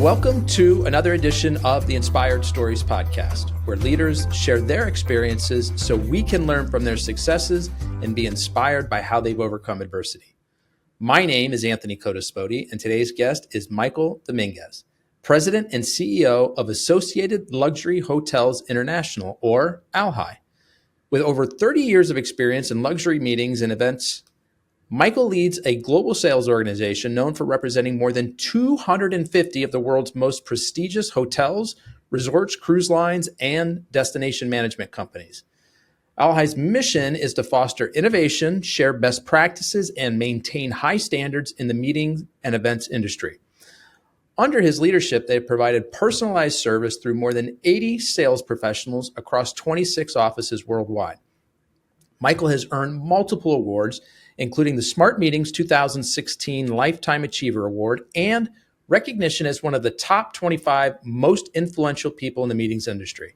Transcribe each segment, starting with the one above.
Welcome to another edition of the Inspired Stories podcast, where leaders share their experiences so we can learn from their successes and be inspired by how they've overcome adversity. My name is Anthony Codaspoti, and today's guest is Michael Dominguez, President and CEO of Associated Luxury Hotels International, or ALHI. With over 30 years of experience in luxury meetings and events, Michael leads a global sales organization known for representing more than 250 of the world's most prestigious hotels, resorts, cruise lines, and destination management companies. ALHI's mission is to foster innovation, share best practices, and maintain high standards in the meetings and events industry. Under his leadership, they've provided personalized service through more than 80 sales professionals across 26 offices worldwide. Michael has earned multiple awards, including the Smart Meetings 2016 Lifetime Achiever Award and recognition as one of the top 25 most influential people in the meetings industry.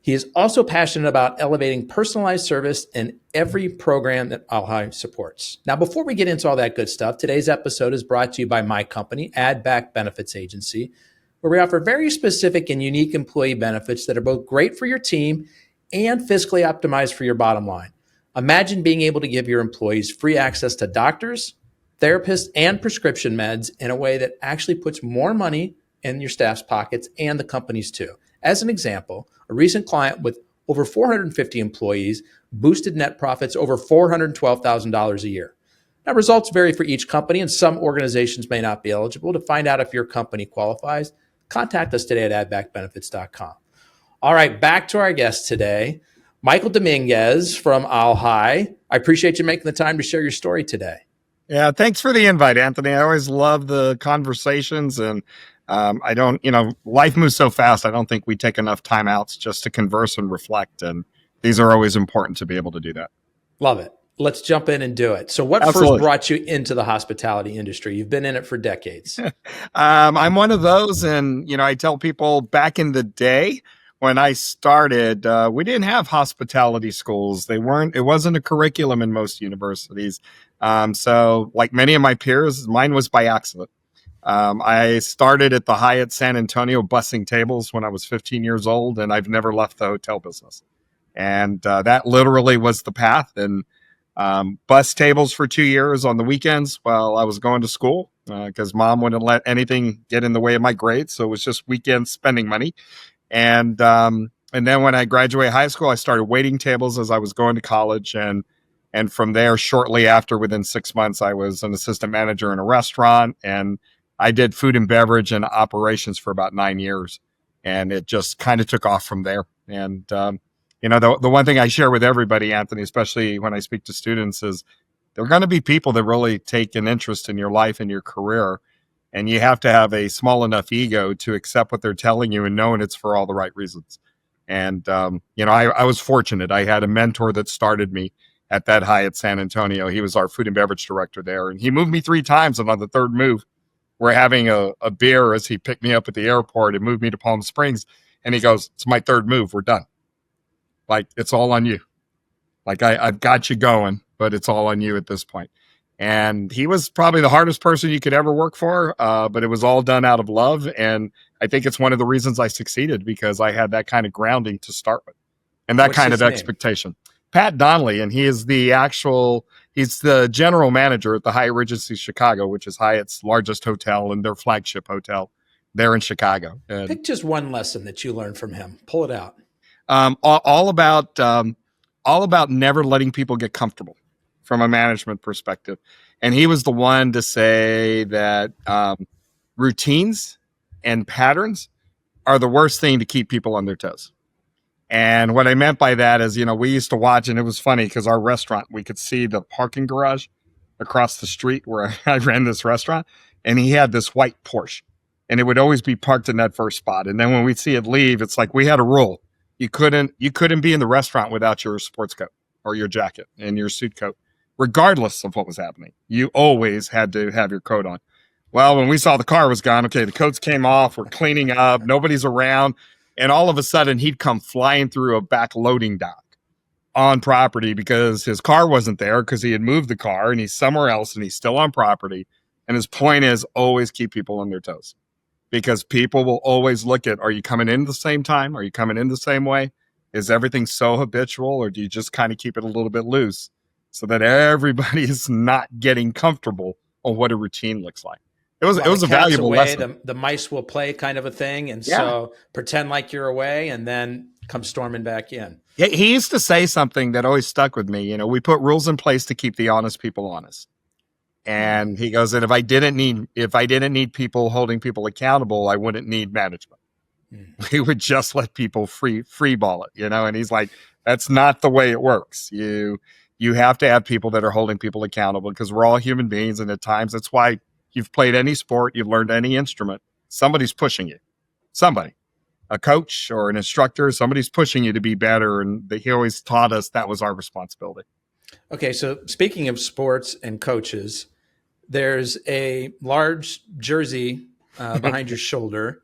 He is also passionate about elevating personalized service in every program that ALHI supports. Now, before we get into all that good stuff, today's episode is brought to you by my company, Add Back Benefits Agency, where we offer very specific and unique employee benefits that are both great for your team and fiscally optimized for your bottom line. Imagine being able to give your employees free access to doctors, therapists, and prescription meds in a way that actually puts more money in your staff's pockets and the company's too. As an example, a recent client with over 450 employees boosted net profits over $412,000 a year. Now, results vary for each company, and some organizations may not be eligible. To find out if your company qualifies, contact us today at addbackbenefits.com. All right, back to our guest today, Michael Dominguez from ALHI. I appreciate you making the time to share your story today. Yeah, thanks for the invite, Anthony. I always love the conversations, and I don't, life moves so fast. I don't think we take enough time outs just to converse and reflect. And these are always important to be able to do that. Love it. Let's jump in and do it. So what Absolutely. First brought you into the hospitality industry? You've been in it for decades. I'm one of those. And, I tell people back in the day when I started, we didn't have hospitality schools. It wasn't a curriculum in most universities. So like many of my peers, mine was by accident. I started at the Hyatt San Antonio bussing tables when I was 15 years old, and I've never left the hotel business. And that literally was the path. And bus tables for 2 years on the weekends while I was going to school because mom wouldn't let anything get in the way of my grades. So it was just weekend spending money. And then when I graduated high school, I started waiting tables as I was going to college. And from there, shortly after, within 6 months, I was an assistant manager in a restaurant. And I did food and beverage and operations for about 9 years. And it just kind of took off from there. And, the one thing I share with everybody, Anthony, especially when I speak to students, is there are going to be people that really take an interest in your life and your career. And you have to have a small enough ego to accept what they're telling you and knowing it's for all the right reasons. And, I was fortunate. I had a mentor that started me at that Hyatt San Antonio. He was our food and beverage director there. And he moved me 3 times. And on the third move, we're having a beer as he picked me up at the airport and moved me to Palm Springs. And he goes, "It's my third move. We're done. Like, it's all on you. Like, I've got you going, but it's all on you at this point." And he was probably the hardest person you could ever work for, but it was all done out of love. And I think it's one of the reasons I succeeded, because I had that kind of grounding to start with and that kind of expectation. Pat Donnelly, and he's the general manager at the Hyatt Regency Chicago, which is Hyatt's largest hotel and their flagship hotel there in Chicago. And pick just one lesson that you learned from him. Pull it out. All about never letting people get comfortable from a management perspective. And he was the one to say that routines and patterns are the worst thing to keep people on their toes. And what I meant by that is, we used to watch, and it was funny because our restaurant, we could see the parking garage across the street where I ran this restaurant, and he had this white Porsche, and it would always be parked in that first spot. And then when we'd see it leave, it's like we had a rule. You couldn't be in the restaurant without your sports coat or your jacket and your suit coat, regardless of what was happening. You always had to have your coat on. Well, when we saw the car was gone, okay, the coats came off, we're cleaning up, nobody's around. And all of a sudden, he'd come flying through a back loading dock on property because his car wasn't there because he had moved the car and he's somewhere else and he's still on property. And his point is always keep people on their toes. because people will always look at, are you coming in the same time? Are you coming in the same way? Is everything so habitual, or do you just kind of keep it a little bit loose so that everybody is not getting comfortable on what a routine looks like? It While the was a cat's valuable away, lesson. the mice will play kind of a thing. And Yeah. so pretend like you're away and then come storming back in. He used to say something that always stuck with me. We put rules in place to keep the honest people honest. And he goes, and if I didn't need people holding people accountable, I wouldn't need management. We would just let people free ball it, and he's like, that's not the way it works. You have to have people that are holding people accountable, because we're all human beings. And at times, that's why you've played any sport, you've learned any instrument, somebody's pushing you. Somebody, a coach or an instructor, somebody's pushing you to be better. And he always taught us that was our responsibility. Okay, so speaking of sports and coaches, there's a large jersey behind your shoulder.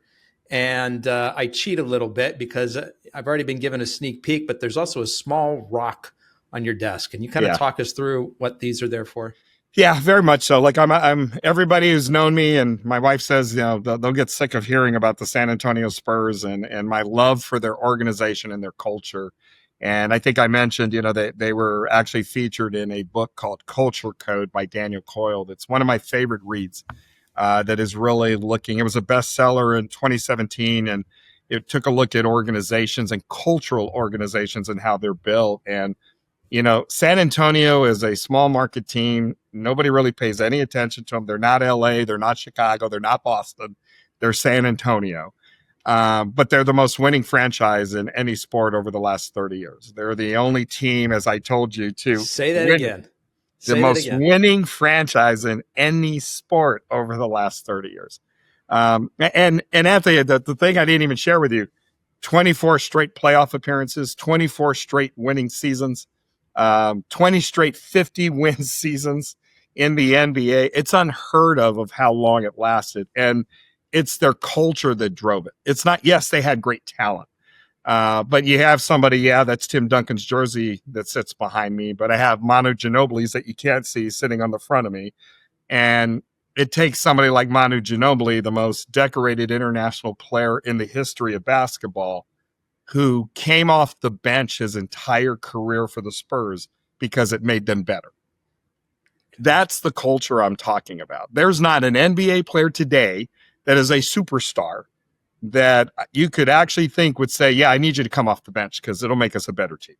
And I cheat a little bit because I've already been given a sneak peek, but there's also a small rock on your desk. Can you kind of talk us through what these are there for? Yeah, very much so. Like I'm everybody who's known me, and my wife says, they'll get sick of hearing about the San Antonio Spurs and my love for their organization and their culture. And I think I mentioned, they were actually featured in a book called Culture Code by Daniel Coyle. That's one of my favorite reads. That is really it was a bestseller in 2017, and it took a look at organizations and cultural organizations and how they're built. And, San Antonio is a small market team. Nobody really pays any attention to them. They're not LA, they're not Chicago, they're not Boston, they're San Antonio. But they're the most winning franchise in any sport over the last 30 years. They're the only team, as I told you, to say that again. The most winning franchise in any sport over the last 30 years. And Anthony, the thing I didn't even share with you, 24 straight playoff appearances, 24 straight winning seasons, 20 straight 50-win seasons in the NBA. It's unheard of how long it lasted. And it's their culture that drove it. It's not, yes, they had great talent. But you have somebody, that's Tim Duncan's jersey that sits behind me, but I have Manu Ginobili's that you can't see sitting on the front of me. And it takes somebody like Manu Ginobili, the most decorated international player in the history of basketball, who came off the bench his entire career for the Spurs because it made them better. That's the culture I'm talking about. There's not an NBA player today that is a superstar that you could actually think would say, yeah, I need you to come off the bench because it'll make us a better team.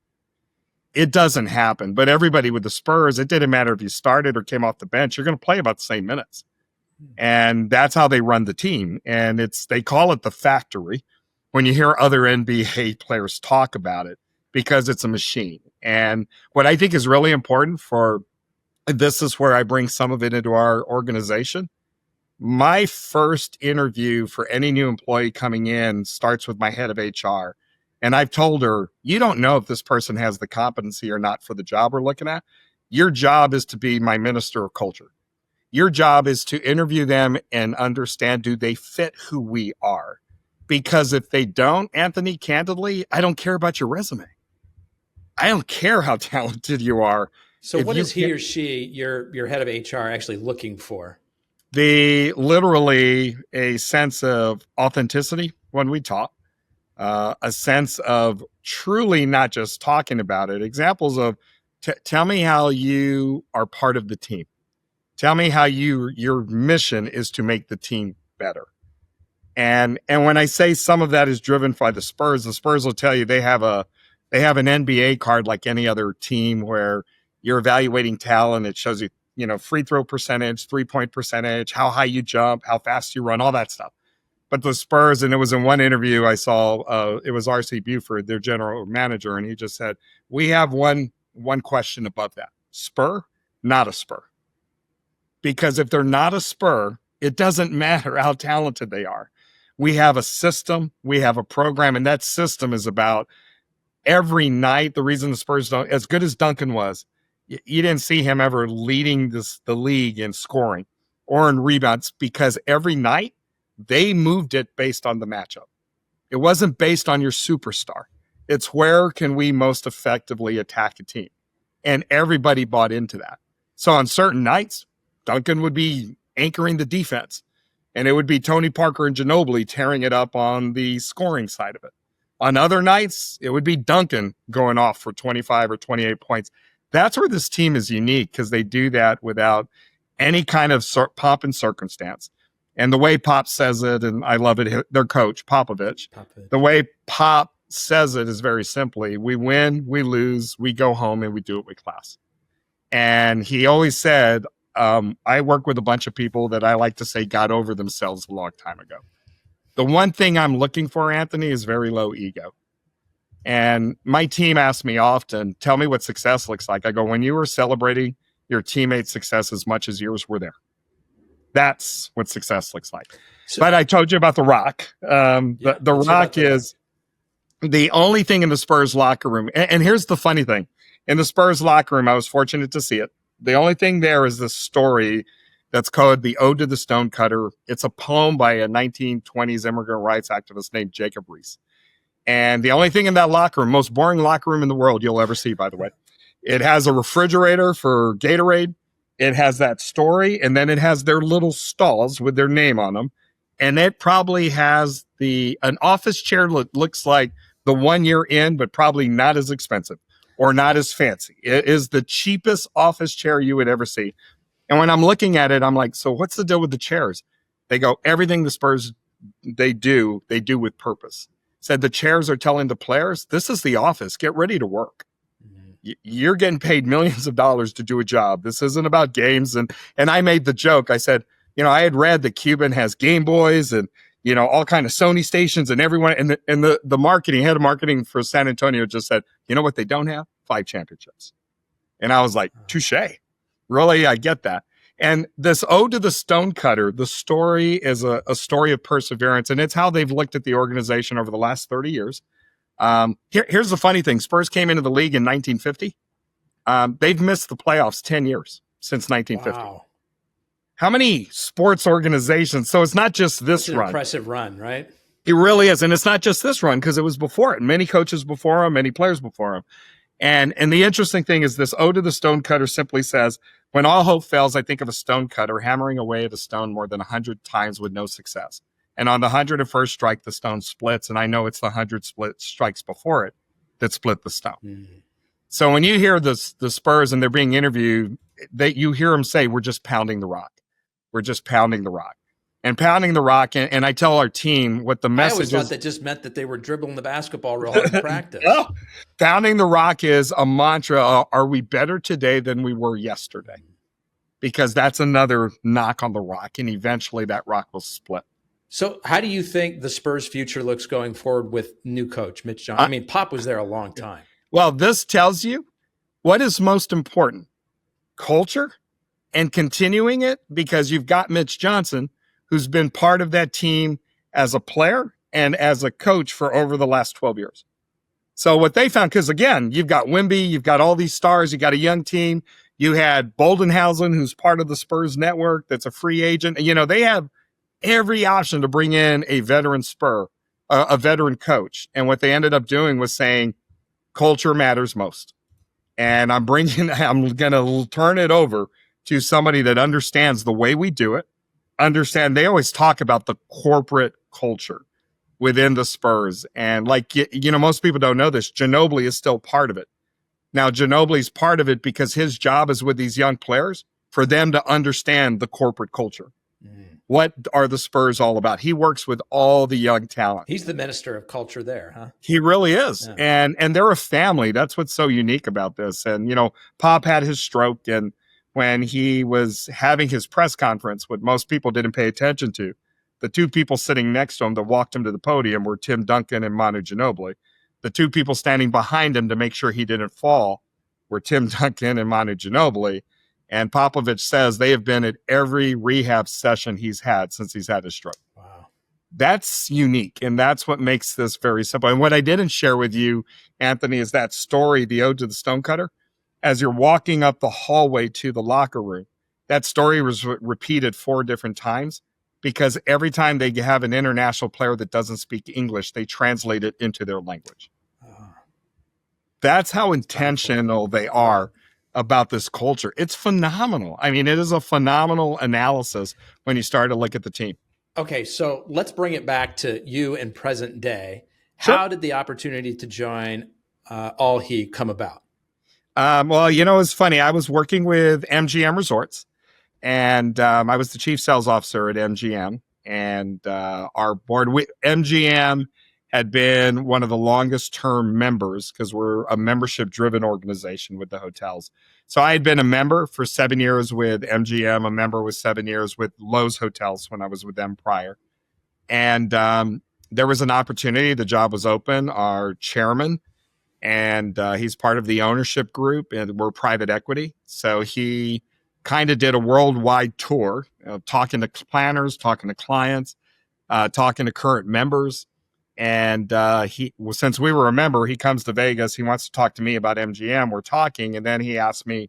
It doesn't happen. But everybody with the Spurs, it didn't matter if you started or came off the bench, you're going to play about the same minutes. And that's how they run the team. And they call it the factory when you hear other NBA players talk about it, because it's a machine. And what I think is really important this is where I bring some of it into our organization. My first interview for any new employee coming in starts with my head of HR. And I've told her, you don't know if this person has the competency or not for the job we're looking at. Your job is to be my minister of culture. Your job is to interview them and understand, do they fit who we are? Because if they don't, Anthony, candidly, I don't care about your resume. I don't care how talented you are. So what is he or she, your head of HR, actually looking for? Literally a sense of authenticity when we talk, a sense of truly not just talking about it. Examples of, tell me how you are part of the team. Tell me how your mission is to make the team better. And when I say some of that is driven by the Spurs will tell you they have an NBA card like any other team where you're evaluating talent. It shows you, free throw percentage, 3-point percentage, how high you jump, how fast you run, all that stuff. But the Spurs, and it was in one interview I saw, it was R.C. Buford, their general manager, and he just said, we have one question above that. Spur, not a Spur. Because if they're not a Spur, it doesn't matter how talented they are. We have a system, we have a program, and that system is about every night. The reason the Spurs don't, as good as Duncan was, you didn't see him ever leading the league in scoring or in rebounds, because every night they moved it based on the matchup. It wasn't based on your superstar. It's where can we most effectively attack a team? And everybody bought into that. So on certain nights, Duncan would be anchoring the defense. and it would be Tony Parker and Ginobili tearing it up on the scoring side of it. On other nights, it would be Duncan going off for 25 or 28 points. That's where this team is unique, because they do that without any kind of pomp and circumstance. And the way Pop says it, and I love it, their coach, Popovich, the way Pop says it is very simply, we win, we lose, we go home, and we do it with class. And he always said, I work with a bunch of people that I like to say got over themselves a long time ago. The one thing I'm looking for, Anthony, is very low ego. And my team asks me often, tell me what success looks like. I go, when you were celebrating your teammates' success as much as yours were there. That's what success looks like. So, but I told you about The Rock. The Rock is the only thing in the Spurs locker room. And here's the funny thing. In the Spurs locker room, I was fortunate to see it. The only thing there is this story that's called The Ode to the Stonecutter. It's a poem by a 1920s immigrant rights activist named Jacob Riis. And the only thing in that locker room, most boring locker room in the world you'll ever see, by the way, it has a refrigerator for Gatorade. It has that story, and then it has their little stalls with their name on them. And it probably has an office chair that looks like the 1 year in, but probably not as expensive or not as fancy. It is the cheapest office chair you would ever see. And when I'm looking at it, I'm like, so what's the deal with the chairs? They go, everything the Spurs, they do with purpose. Said the chairs are telling the players, this is the office. Get ready to work. You're getting paid millions of dollars to do a job. This isn't about games. And I made the joke. I said, I had read that Cuban has Game Boys and, all kind of Sony stations, and everyone, and the head of marketing for San Antonio just said, you know what they don't have? 5 championships. And I was like, touche. Really? I get that. And this Ode to the Stonecutter, the story is a story of perseverance, and it's how they've looked at the organization over the last 30 years. Here's the funny thing. Spurs came into the league in 1950. They've missed the playoffs 10 years since 1950. Wow. How many sports organizations? So it's not just this run. Impressive run, right? It really is. And it's not just this run, because it was before it. Many coaches before him, many players before him. And the interesting thing is this Ode to the Stonecutter simply says, when all hope fails, I think of a stonecutter hammering away at a stone more than 100 times with no success. And on the 101st strike, the stone splits. And I know it's the 100 strikes before it that split the stone. Mm-hmm. So when you hear the Spurs and they're being interviewed, you hear them say, we're just pounding the rock. We're just pounding the rock. And pounding the rock, and I tell our team what the message is. I always thought that just meant that they were dribbling the basketball real hard in practice. No. Pounding the rock is a mantra. Are we better today than we were yesterday? Because that's another knock on the rock, and eventually that rock will split. So how do you think the Spurs' future looks going forward with new coach, Mitch Johnson? I mean, Pop was there a long time. Well, this tells you what is most important, culture and continuing it, because you've got Mitch Johnson, who's been part of that team as a player and as a coach for over the last 12 years. So what they found, because again, you've got Wemby, you've got all these stars, you got a young team. You had Boldenhausen, who's part of the Spurs network, that's a free agent. They have every option to bring in a veteran a veteran coach. And what they ended up doing was saying, culture matters most. And I'm going to turn it over to somebody that understands the way we do it. They always talk about the corporate culture within the Spurs. And most people don't know this, Ginobili is still part of it. Now, Ginobili's part of it because his job is with these young players for them to understand the corporate culture. Mm. What are the Spurs all about? He works with all the young talent. He's the minister of culture there, huh? He really is. Yeah. And they're a family. That's what's so unique about this. And, Pop had his stroke, and when he was having his press conference, what most people didn't pay attention to, the 2 people sitting next to him that walked him to the podium were Tim Duncan and Manu Ginobili. The 2 people standing behind him to make sure he didn't fall were Tim Duncan and Manu Ginobili. And Popovich says they have been at every rehab session he's had since he's had his stroke. Wow. That's unique, and that's what makes this very simple. And what I didn't share with you, Anthony, is that story, the Ode to the Stonecutter. As you're walking up the hallway to the locker room, that story was repeated 4 different times, because every time they have an international player that doesn't speak English, they translate it into their language. That's how intentional they are about this culture. It's phenomenal. I mean, it is a phenomenal analysis when you start to look at the team. Okay, so let's bring it back to you in present day. Sure. How did the opportunity to join ALHI come about? Well, it's funny. I was working with MGM Resorts, and I was the chief sales officer at MGM. And our board, MGM had been one of the longest term members because we're a membership driven organization with the hotels. So I had been a member for 7 years with MGM, a member with 7 years with Lowe's Hotels when I was with them prior. And there was an opportunity. The job was open. Our chairman, and he's part of the ownership group, and we're private equity. So he kind of did a worldwide tour, talking to planners, talking to clients, talking to current members. And since we were a member, he comes to Vegas. He wants to talk to me about MGM. We're talking, and then he asked me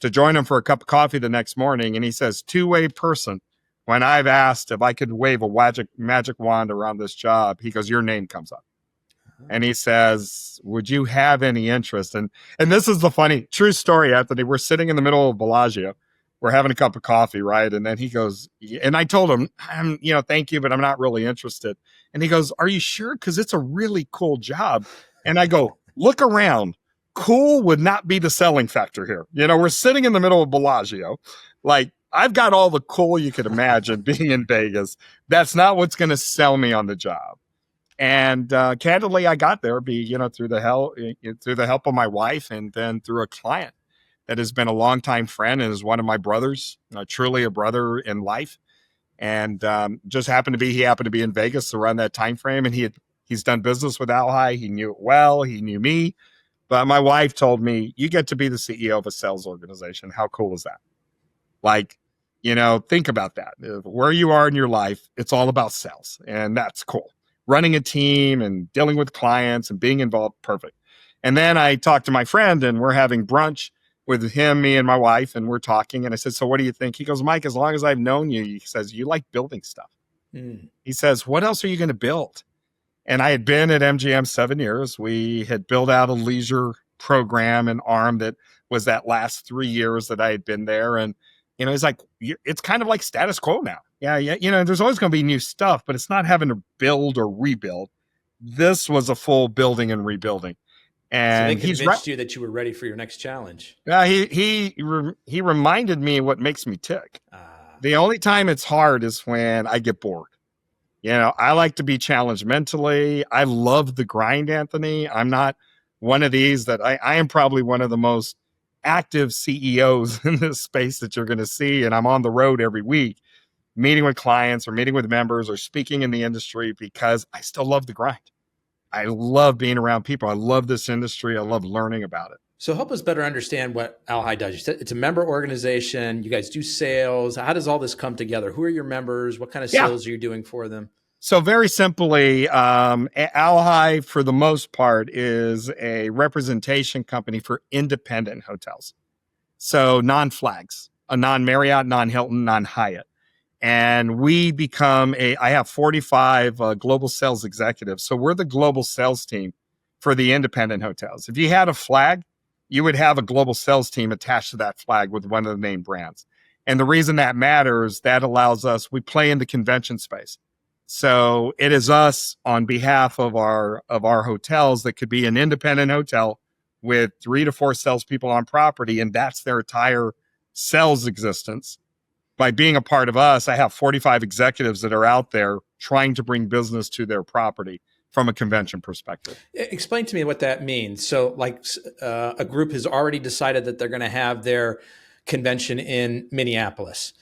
to join him for a cup of coffee the next morning. And he says, two-way person. When I've asked if I could wave a magic wand around this job, he goes, your name comes up. And he says, would you have any interest? And this is the funny, true story, Anthony. We're sitting in the middle of Bellagio. We're having a cup of coffee, right? And then he goes, and I told him, thank you, but I'm not really interested. And he goes, are you sure? Because it's a really cool job. And I go, look around. Cool would not be the selling factor here. We're sitting in the middle of Bellagio. Like, I've got all the cool you could imagine being in Vegas. That's not what's going to sell me on the job. And candidly, I got there through the help of my wife, and then through a client that has been a longtime friend and is one of my brothers, truly a brother in life. And he happened to be in Vegas around that time frame, and he's done business with ALHI. He knew it well. He knew me. But my wife told me, you get to be the CEO of a sales organization. How cool is that? Like, think about that. Where you are in your life, it's all about sales, and that's cool. Running a team and dealing with clients and being involved, perfect. And then I talked to my friend, and we're having brunch with him, me, and my wife, and we're talking. And I said, so what do you think? He goes, Mike, as long as I've known you, he says, you like building stuff. He says, what else are you going to build? And I had been at MGM 7 years. We had built out a leisure program and arm that was that last 3 years that I had been there. And, he's like, it's kind of like status quo now. Yeah. There's always going to be new stuff, but it's not having to build or rebuild. This was a full building and rebuilding. And so they convinced you that you were ready for your next challenge. Yeah, he reminded me what makes me tick. The only time it's hard is when I get bored. I like to be challenged mentally. I love the grind, Anthony. I'm not one of these that I am probably one of the most active CEOs in this space that you're going to see. And I'm on the road every week, meeting with clients or meeting with members or speaking in the industry because I still love the grind. I love being around people. I love this industry. I love learning about it. So help us better understand what ALHI does. You said it's a member organization. You guys do sales. How does all this come together? Who are your members? What kind of sales are you doing for them? So very simply, ALHI, for the most part, is a representation company for independent hotels. So non-flags, a non-Marriott, non-Hilton, non-Hyatt. And we become I have 45 global sales executives. So we're the global sales team for the independent hotels. If you had a flag, you would have a global sales team attached to that flag with one of the main brands. And the reason that matters, that allows us, we play in the convention space. So it is us on behalf of our hotels that could be an independent hotel with 3 to 4 salespeople on property, and that's their entire sales existence. By being a part of us, I have 45 executives that are out there trying to bring business to their property from a convention perspective. Explain to me what that means. So like a group has already decided that they're going to have their convention in Minneapolis.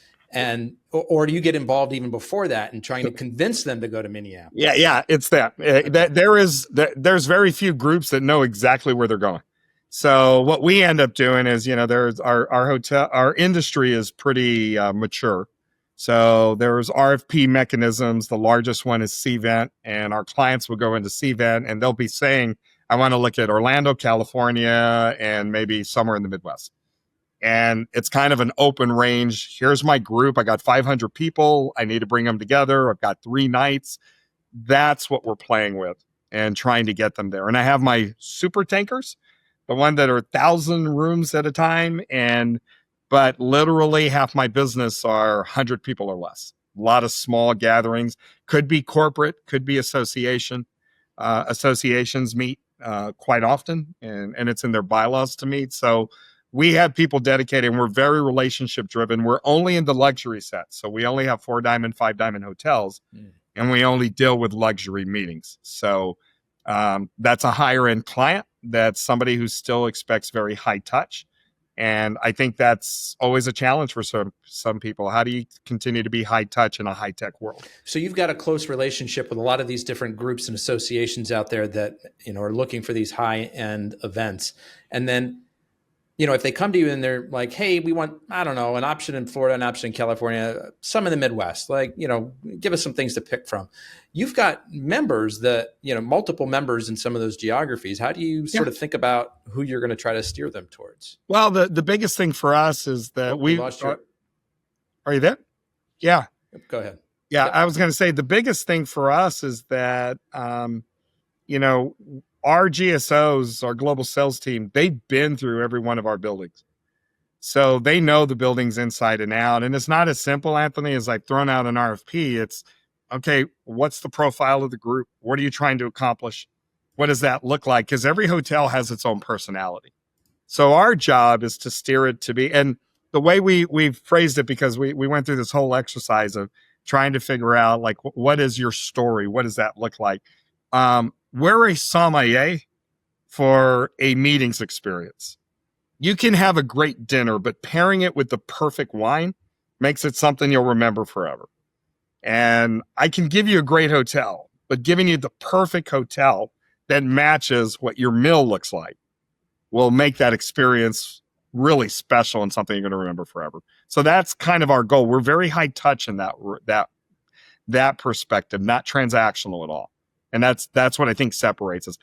Or do you get involved even before that in trying to convince them to go to Minneapolis? Yeah, it's that. There's very few groups that know exactly where they're going. So what we end up doing is, there's our industry is pretty mature. So there's RFP mechanisms. The largest one is CVent, and our clients will go into CVent and they'll be saying, I want to look at Orlando, California, and maybe somewhere in the Midwest. And it's kind of an open range. Here's my group. I got 500 people. I need to bring them together. I've got 3 nights. That's what we're playing with and trying to get them there. And I have my super tankers, the one that are 1,000 rooms at a time. But literally half my business are 100 people or less. a lot of small gatherings. Could be corporate, could be association. Associations meet quite often, and it's in their bylaws to meet. So we have people dedicated, and we're very relationship driven. We're only in the luxury set. So we only have 4-diamond, 5-diamond hotels, and we only deal with luxury meetings. So that's a higher end client. That's somebody who still expects very high touch. And I think that's always a challenge for some people. How do you continue to be high touch in a high tech world? So you've got a close relationship with a lot of these different groups and associations out there that, are looking for these high end events. And then, if they come to you and they're like, hey, we want, I don't know, an option in Florida, an option in California, some in the Midwest, give us some things to pick from. You've got members that, multiple members in some of those geographies. How do you sort of think about who you're going to try to steer them towards? Well, the biggest thing for us is that we lost your... Are you there? Yeah. Go ahead. Yeah. Yep. I was going to say the biggest thing for us is that, our GSOs, our global sales team, they've been through every one of our buildings. So they know the buildings inside and out. And it's not as simple, Anthony, as like throwing out an RFP. It's, okay, what's the profile of the group? What are you trying to accomplish? What does that look like? Because every hotel has its own personality. So our job is to steer it to be, and the way we've phrased it, because we went through this whole exercise of trying to figure out, like, what is your story? What does that look like? We're a sommelier for a meetings experience. You can have a great dinner, but pairing it with the perfect wine makes it something you'll remember forever. And I can give you a great hotel, but giving you the perfect hotel that matches what your meal looks like will make that experience really special and something you're going to remember forever. So that's kind of our goal. We're very high touch in that perspective, not transactional at all. And that's what I think separates us.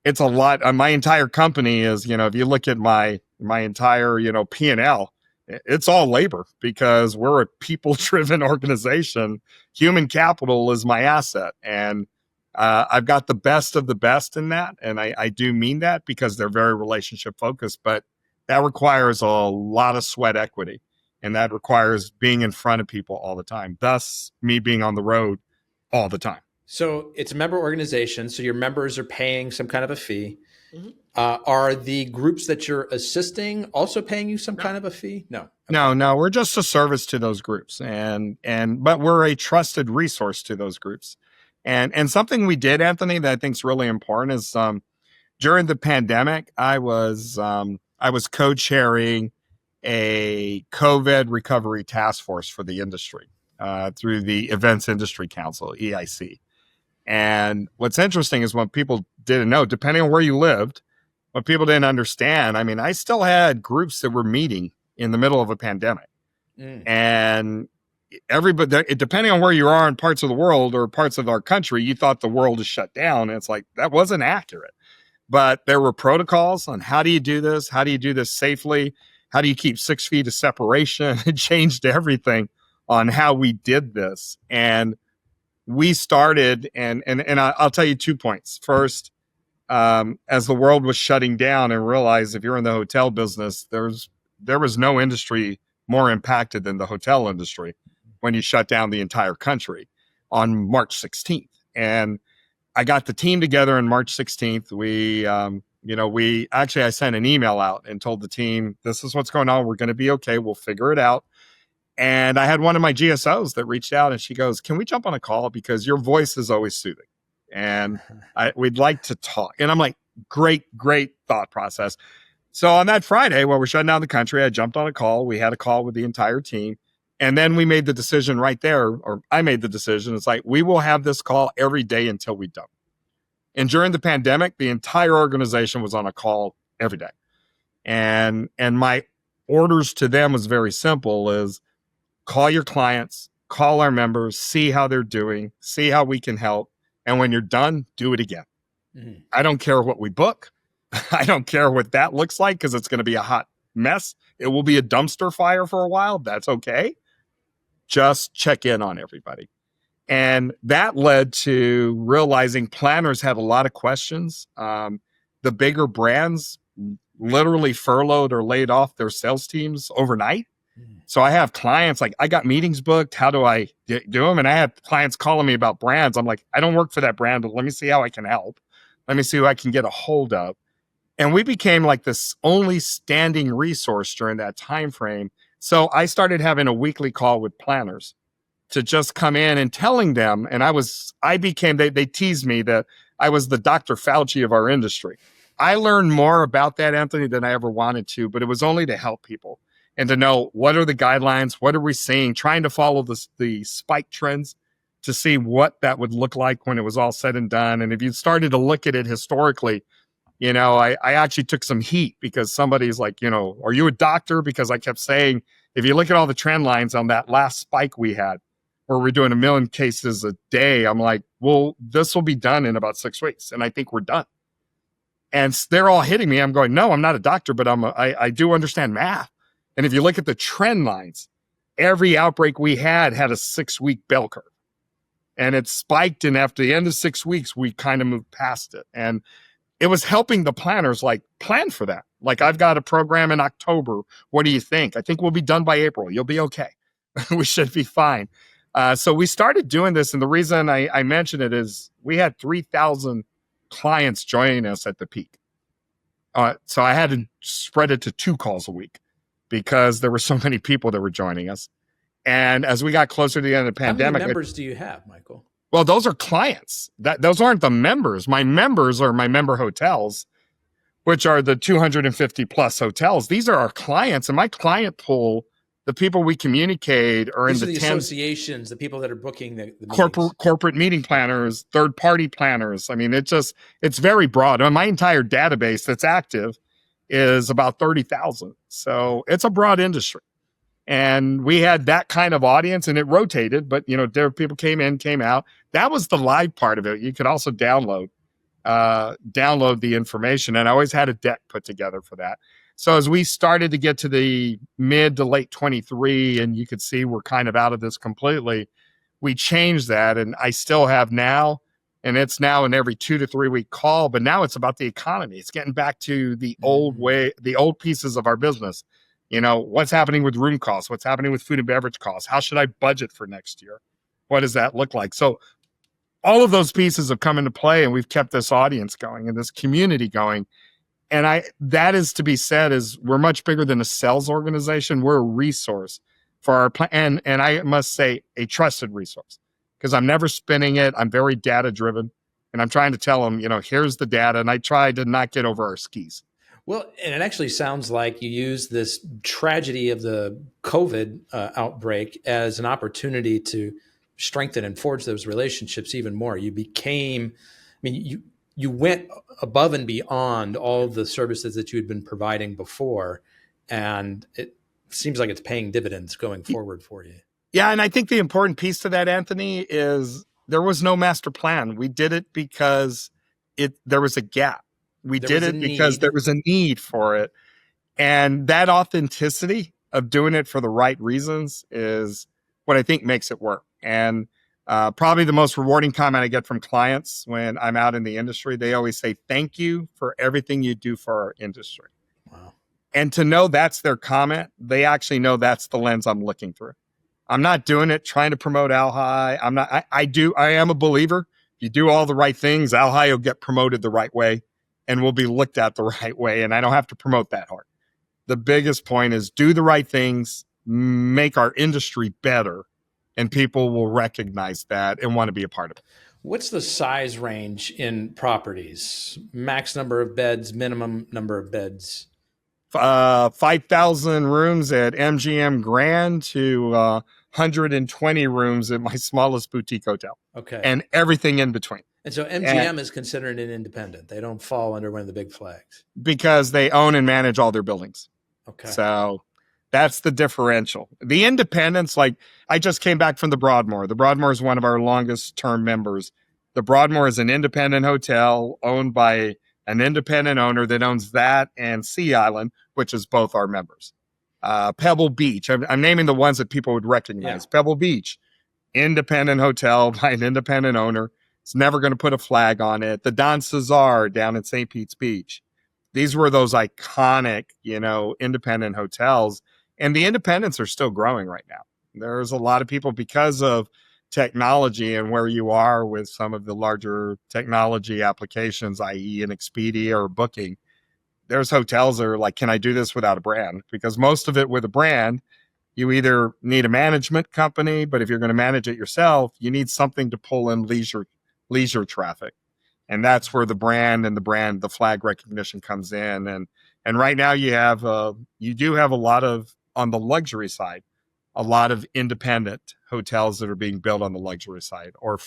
It's a lot. My entire company is, if you look at my entire, P&L, it's all labor, because we're a people-driven organization. Human capital is my asset. And I've got the best of the best in that. And I do mean that, because they're very relationship focused, but that requires a lot of sweat equity. And that requires being in front of people all the time. Thus, me being on the road all the time. So it's a member organization. So your members are paying some kind of a fee. Mm-hmm. Are the groups that you're assisting also paying you some kind of a fee? No. Okay. No. We're just a service to those groups, but we're a trusted resource to those groups. And something we did, Anthony, that I think is really important is during the pandemic, I was co-chairing a COVID recovery task force for the industry through the Events Industry Council, EIC. And what's interesting is what people didn't know, depending on where you lived, what people didn't understand. I mean, I still had groups that were meeting in the middle of a pandemic. And everybody, depending on where you are in parts of the world or parts of our country, you thought the world is shut down. And it's like, that wasn't accurate. But there were protocols on how do you do this? How do you do this safely? How do you keep 6 feet of separation? It changed everything on how we did this. And we started, and I'll tell you 2 points. First, as the world was shutting down, and realized if you're in the hotel business, there was no industry more impacted than the hotel industry when you shut down the entire country on March 16th. And I got the team together on March 16th. I sent an email out and told the team, this is what's going on. We're going to be okay. We'll figure it out. And I had one of my GSOs that reached out, and she goes, can we jump on a call? Because your voice is always soothing. And we'd like to talk. And I'm like, great thought process. So on that Friday, while we're shutting down the country, I jumped on a call. We had a call with the entire team. And then we made the decision right there, or I made the decision. It's like, we will have this call every day until we don't. And during the pandemic, the entire organization was on a call every day. And my orders to them was very simple, is call your clients, call our members, see how they're doing, see how we can help. And when you're done, do it again. Mm-hmm. I don't care what we book. I don't care what that looks like, because it's going to be a hot mess. It will be a dumpster fire for a while. That's okay. Just check in on everybody. And that led to realizing planners had a lot of questions. The bigger brands literally furloughed or laid off their sales teams overnight. So I have clients like, I got meetings booked. How do I do them? And I have clients calling me about brands. I'm like, I don't work for that brand, but let me see how I can help. Let me see who I can get a hold of. And we became like this only standing resource during that time frame. So I started having a weekly call with planners to just come in and telling them. And they teased me that I was the Dr. Fauci of our industry. I learned more about that, Anthony, than I ever wanted to, but it was only to help people and to know what are the guidelines, what are we seeing, trying to follow the spike trends to see what that would look like when it was all said and done. And if you started to look at it historically, I actually took some heat because somebody's like, are you a doctor? Because I kept saying, if you look at all the trend lines on that last spike we had, where we're doing 1 million cases a day, I'm like, well, this will be done in about 6 weeks. And I think we're done. And they're all hitting me. I'm going, no, I'm not a doctor, but I do understand math. And if you look at the trend lines, every outbreak we had a 6-week bell curve. And it spiked. And after the end of 6 weeks, we kind of moved past it. And it was helping the planners like plan for that. Like, I've got a program in October. What do you think? I think we'll be done by April. You'll be okay. We should be fine. So we started doing this. And the reason I mention it is we had 3,000 clients joining us at the peak. So I had to spread it to 2 calls a week because there were so many people that were joining us. And as we got closer to the end of the pandemic. How many members do you have, Michael? Well, those are clients. Those aren't the members. My members are my member hotels, which are the 250 plus hotels. These are our clients. And my client pool, the people we communicate are These in are the associations, the people that are booking the corporate meeting planners, third-party planners. I mean, it's very broad. My entire database that's active is about 30,000. So it's a broad industry. And we had that kind of audience, and it rotated, but there people came in, came out. That was the live part of it. You could also download the information, and I always had a deck put together for that. So as we started to get to the mid to late 23, and you could see we're kind of out of this completely, we changed that, and I still have now, and it's now an every 2 to 3 week call, but now it's about the economy. It's getting back to the old way, the old pieces of our business. What's happening with room costs? What's happening with food and beverage costs? How should I budget for next year? What does that look like? So all of those pieces have come into play, and we've kept this audience going and this community going. And that is to be said is we're much bigger than a sales organization. We're a resource for our plan. And I must say a trusted resource because I'm never spinning it. I'm very data driven, and I'm trying to tell them, here's the data. And I try to not get over our skis. Well, and it actually sounds like you use this tragedy of the COVID outbreak as an opportunity to strengthen and forge those relationships even more. You went above and beyond all of the services that you had been providing before, and it seems like it's paying dividends going forward for you. Yeah, and I think the important piece to that, Anthony, is there was no master plan. We did it because there was a gap. We did it because there was a need for it. And that authenticity of doing it for the right reasons is what I think makes it work. And probably the most rewarding comment I get from clients when I'm out in the industry, they always say, thank you for everything you do for our industry. Wow. And to know that's their comment, they actually know that's the lens I'm looking through. I'm not doing it trying to promote ALHI. I am a believer. If you do all the right things, ALHI will get promoted the right way and will be looked at the right way. And I don't have to promote that hard. The biggest point is do the right things, make our industry better, and people will recognize that and want to be a part of it. What's the size range in properties? Max number of beds, minimum number of beds? 5,000 rooms at MGM Grand to 120 rooms at my smallest boutique hotel. Okay. And everything in between. And so MGM is considered an independent. They don't fall under one of the big flags. Because they own and manage all their buildings. Okay. So that's the differential. The independents, like I just came back from the Broadmoor. The Broadmoor is one of our longest term members. The Broadmoor is an independent hotel owned by an independent owner that owns that and Sea Island, which is both our members. Pebble Beach. I'm naming the ones that people would recognize. Yeah. Pebble Beach, independent hotel by an independent owner. It's never going to put a flag on it. The Don Cesar down in St. Pete's Beach. These were those iconic, independent hotels. And the independents are still growing right now. There's a lot of people, because of technology and where you are with some of the larger technology applications, i.e. an Expedia or Booking, there's hotels that are like, can I do this without a brand? Because most of it with a brand, you either need a management company, but if you're going to manage it yourself, you need something to pull in leisure traffic. And that's where the brand and the flag recognition comes in. And right now you do have a lot of, on the luxury side, a lot of independent hotels that are being built on the luxury side, or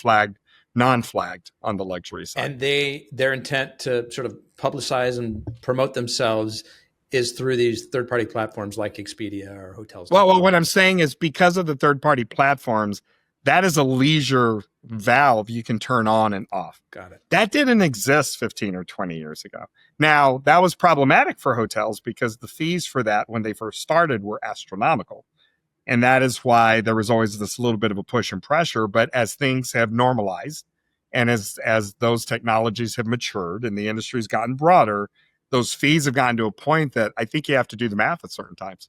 non-flagged on the luxury side. And their intent to sort of publicize and promote themselves is through these third-party platforms like Expedia or hotels. Well, what I'm saying is, because of the third-party platforms, that is a leisure valve you can turn on and off. Got it. That didn't exist 15 or 20 years ago. Now, that was problematic for hotels because the fees for that when they first started were astronomical. And that is why there was always this little bit of a push and pressure. But as things have normalized, and as those technologies have matured and the industry's gotten broader, those fees have gotten to a point that I think you have to do the math at certain times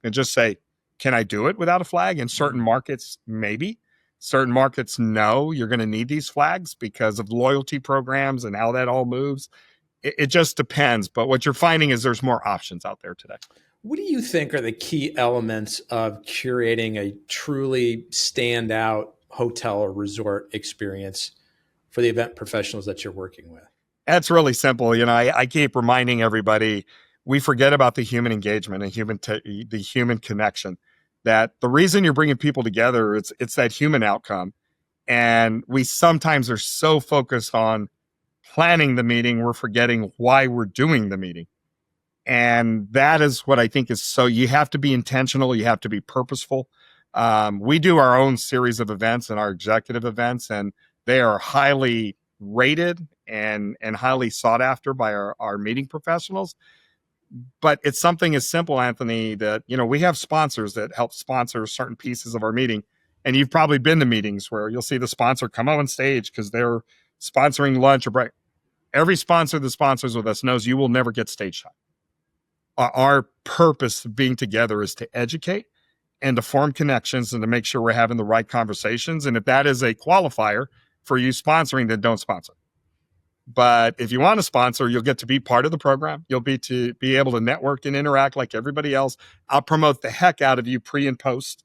and just say, can I do it without a flag? In certain markets, maybe. Certain markets, no, you're going to need these flags because of loyalty programs and how that all moves. It just depends. But what you're finding is there's more options out there today. What do you think are the key elements of curating a truly standout hotel or resort experience for the event professionals that you're working with? That's really simple. I keep reminding everybody, we forget about the human engagement and the human connection. That the reason you're bringing people together, it's that human outcome. And we sometimes are so focused on planning the meeting, we're forgetting why we're doing the meeting. And that is what I think is, so you have to be intentional. You have to be purposeful. We do our own series of events and our executive events, and they are highly rated and highly sought after by our meeting professionals. But it's something as simple, Anthony, that, we have sponsors that help sponsor certain pieces of our meeting. And you've probably been to meetings where you'll see the sponsor come up on stage because they're sponsoring lunch or break. Every sponsor that sponsors with us knows you will never get stage time. Our purpose of being together is to educate and to form connections and to make sure we're having the right conversations. And if that is a qualifier for you sponsoring, then don't sponsor. But if you want to sponsor, you'll get to be part of the program. You'll be able to network and interact like everybody else. I'll promote the heck out of you pre and post.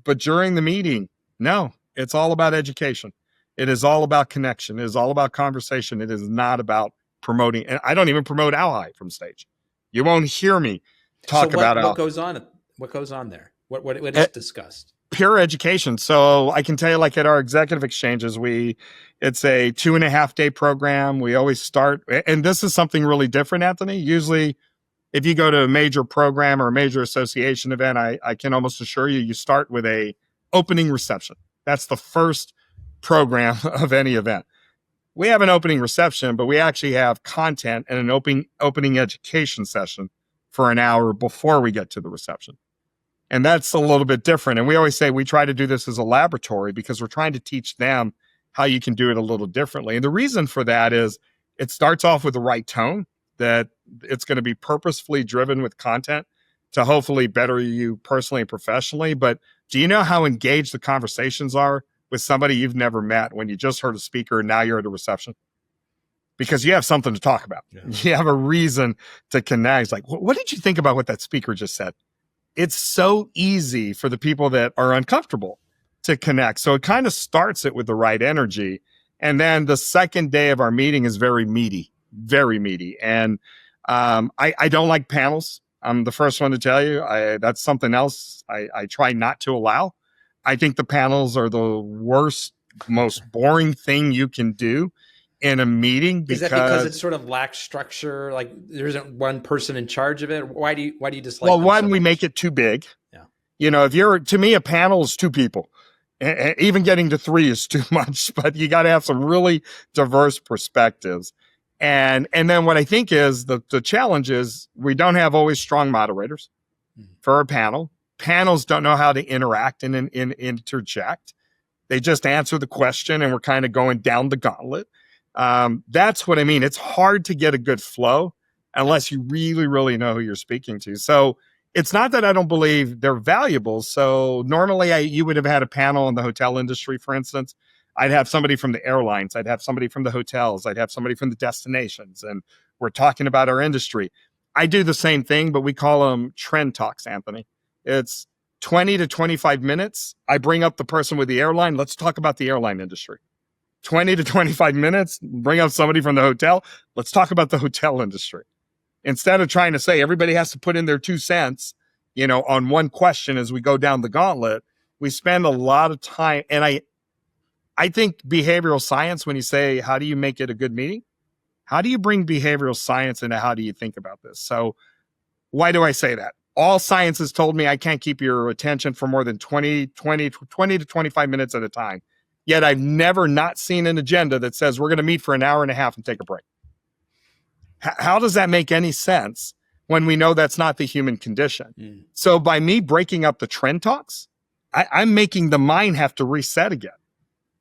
But during the meeting, no, it's all about education. It is all about connection. It is all about conversation. It is not about promoting. And I don't even promote ALHI from stage. You won't hear me talk about what goes on. What goes on there? What is discussed? Pure education. So I can tell you, like at our executive exchanges, it's a 2.5 day program. We always start, and this is something really different, Anthony. Usually, if you go to a major program or a major association event, I can almost assure you start with a opening reception. That's the first program of any event. We have an opening reception, but we actually have content and an opening education session for an hour before we get to the reception. And that's a little bit different. And we always say we try to do this as a laboratory because we're trying to teach them how you can do it a little differently. And the reason for that is it starts off with the right tone, that it's going to be purposefully driven with content to hopefully better you personally and professionally. But do you know how engaged the conversations are with somebody you've never met when you just heard a speaker and now you're at a reception? Because you have something to talk about. Yeah. You have a reason to connect. It's like, what did you think about what that speaker just said? It's so easy for the people that are uncomfortable to connect. So it kind of starts it with the right energy. And then the second day of our meeting is very meaty, very meaty. And I don't like panels. I'm the first one to tell you. That's something else I try not to allow. I think the panels are the worst, most boring thing you can do in a meeting. Is that because it sort of lacks structure? Like there isn't one person in charge of it? Why do you dislike? Well, one, we make it too big. Yeah. To me, a panel is 2 people. Even getting to 3 is too much, but you got to have some really diverse perspectives. And then what I think is the challenge is we don't have always strong moderators for a panel. Panels don't know how to interact and interject. They just answer the question and we're kind of going down the gauntlet. That's what I mean. It's hard to get a good flow unless you really, really know who you're speaking to. So It's not that I don't believe they're valuable. So normally you would have had a panel in the hotel industry, for instance. I'd have somebody from the airlines. I'd have somebody from the hotels. I'd have somebody from the destinations. And we're talking about our industry. I do the same thing, but we call them trend talks, Anthony. It's 20 to 25 minutes. I bring up the person with the airline. Let's talk about the airline industry. 20 to 25 minutes, bring up somebody from the hotel. Let's talk about the hotel industry. Instead of trying to say everybody has to put in their 2 cents, on one question as we go down the gauntlet, we spend a lot of time. And I think behavioral science, when you say, how do you make it a good meeting? How do you bring behavioral science into how do you think about this? So why do I say that? All science has told me I can't keep your attention for more than 20 to 25 minutes at a time. Yet I've never not seen an agenda that says we're going to meet for an hour and a half and take a break. How does that make any sense when we know that's not the human condition? So by me breaking up the trend talks, I'm making the mind have to reset again,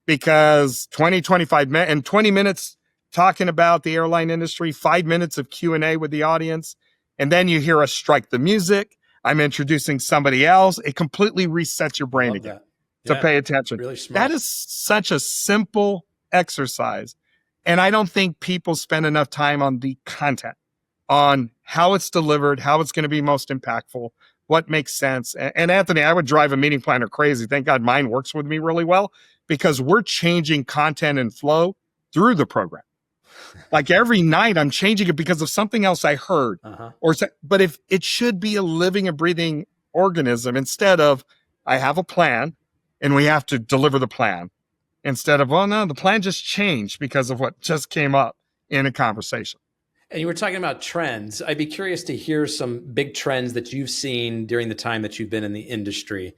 because 25 minutes and 20 minutes talking about the airline industry, 5 minutes of Q&A with the audience. And then you hear us strike the music. I'm introducing somebody else. It completely resets your brain again to pay attention. Really smart. That is such a simple exercise. And I don't think people spend enough time on the content, on how it's delivered, how it's going to be most impactful, what makes sense. And Anthony, I would drive a meeting planner crazy. Thank God mine works with me really well, because we're changing content and flow through the program. Like every night I'm changing it because of something else I heard. But if it should be a living and breathing organism, instead of I have a plan and we have to deliver the plan, instead of, well, no, the plan just changed because of what just came up in a conversation. And you were talking about trends. I'd be curious to hear some big trends that you've seen during the time that you've been in the industry.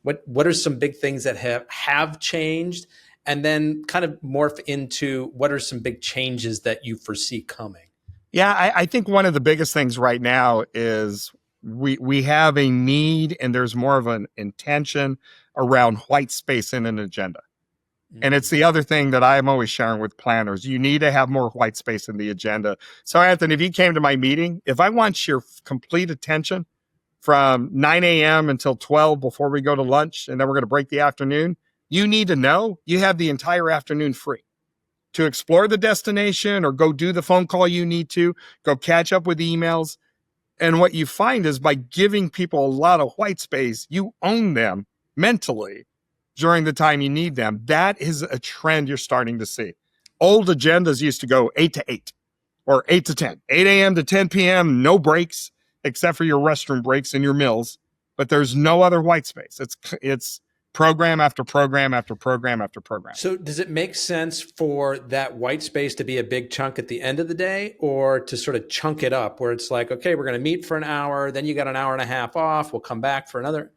What are some big things that have changed? And then kind of morph into what are some big changes that you foresee coming? Yeah, I think one of the biggest things right now is we have a need, and there's more of an intention around white space in an agenda. And it's the other thing that I'm always sharing with planners. You need to have more white space in the agenda. So Anthony, if you came to my meeting, if I want your complete attention from 9 a.m. until 12 before we go to lunch, and then we're going to break the afternoon, you need to know you have the entire afternoon free to explore the destination or go do the phone call you need to, go catch up with emails. And what you find is by giving people a lot of white space, you own them mentally during the time you need them. That is a trend you're starting to see. Old agendas used to go 8 to 8 or 8 to 10, 8 a.m. to 10 p.m., no breaks except for your restroom breaks and your meals, but there's no other white space. It's program after program after program after program. So does it make sense for that white space to be a big chunk at the end of the day, or to sort of chunk it up where it's like, okay, we're going to meet for an hour, then you got an hour and a half off, we'll come back for another?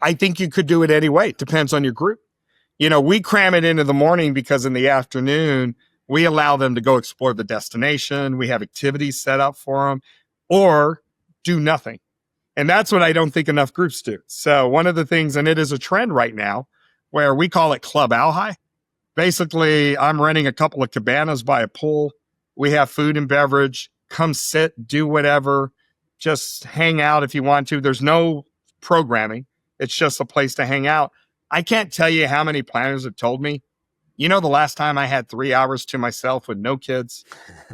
I think you could do it any way. It depends on your group. We cram it into the morning because in the afternoon, we allow them to go explore the destination. We have activities set up for them, or do nothing. And that's what I don't think enough groups do. So one of the things, and it is a trend right now, where we call it Club ALHI. Basically, I'm renting a couple of cabanas by a pool. We have food and beverage. Come sit, do whatever. Just hang out if you want to. There's no programming. It's just a place to hang out. I can't tell you how many planners have told me, the last time I had 3 hours to myself with no kids,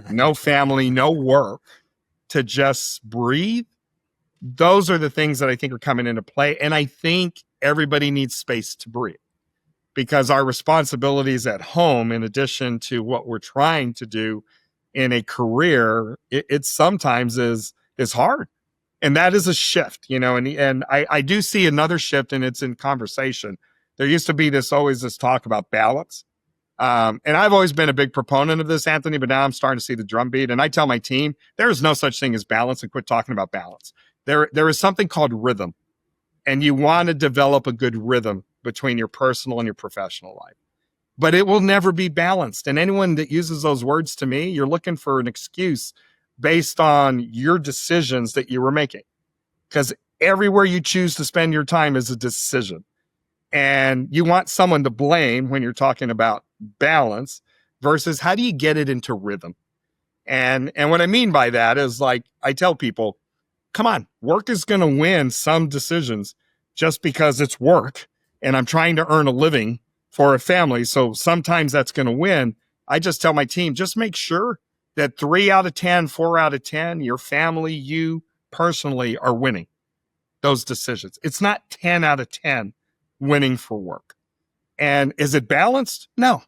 no family, no work, to just breathe. Those are the things that I think are coming into play. And I think everybody needs space to breathe, because our responsibilities at home, in addition to what we're trying to do in a career, it sometimes is hard. And that is a shift, and I do see another shift, and it's in conversation. There used to be this talk about balance. And I've always been a big proponent of this, Anthony, but now I'm starting to see the drumbeat. And I tell my team, there is no such thing as balance, and quit talking about balance. There is something called rhythm, and you want to develop a good rhythm between your personal and your professional life. But it will never be balanced. And anyone that uses those words to me, you're looking for an excuse based on your decisions that you were making. Because everywhere you choose to spend your time is a decision. And you want someone to blame when you're talking about balance versus how do you get it into rhythm? And what I mean by that is, like, I tell people, come on, work is going to win some decisions just because it's work and I'm trying to earn a living for a family. So sometimes that's going to win. I just tell my team, just make sure that 3 out of 10, 4 out of 10, your family, you personally are winning those decisions. It's not 10 out of 10 winning for work. And is it balanced? No.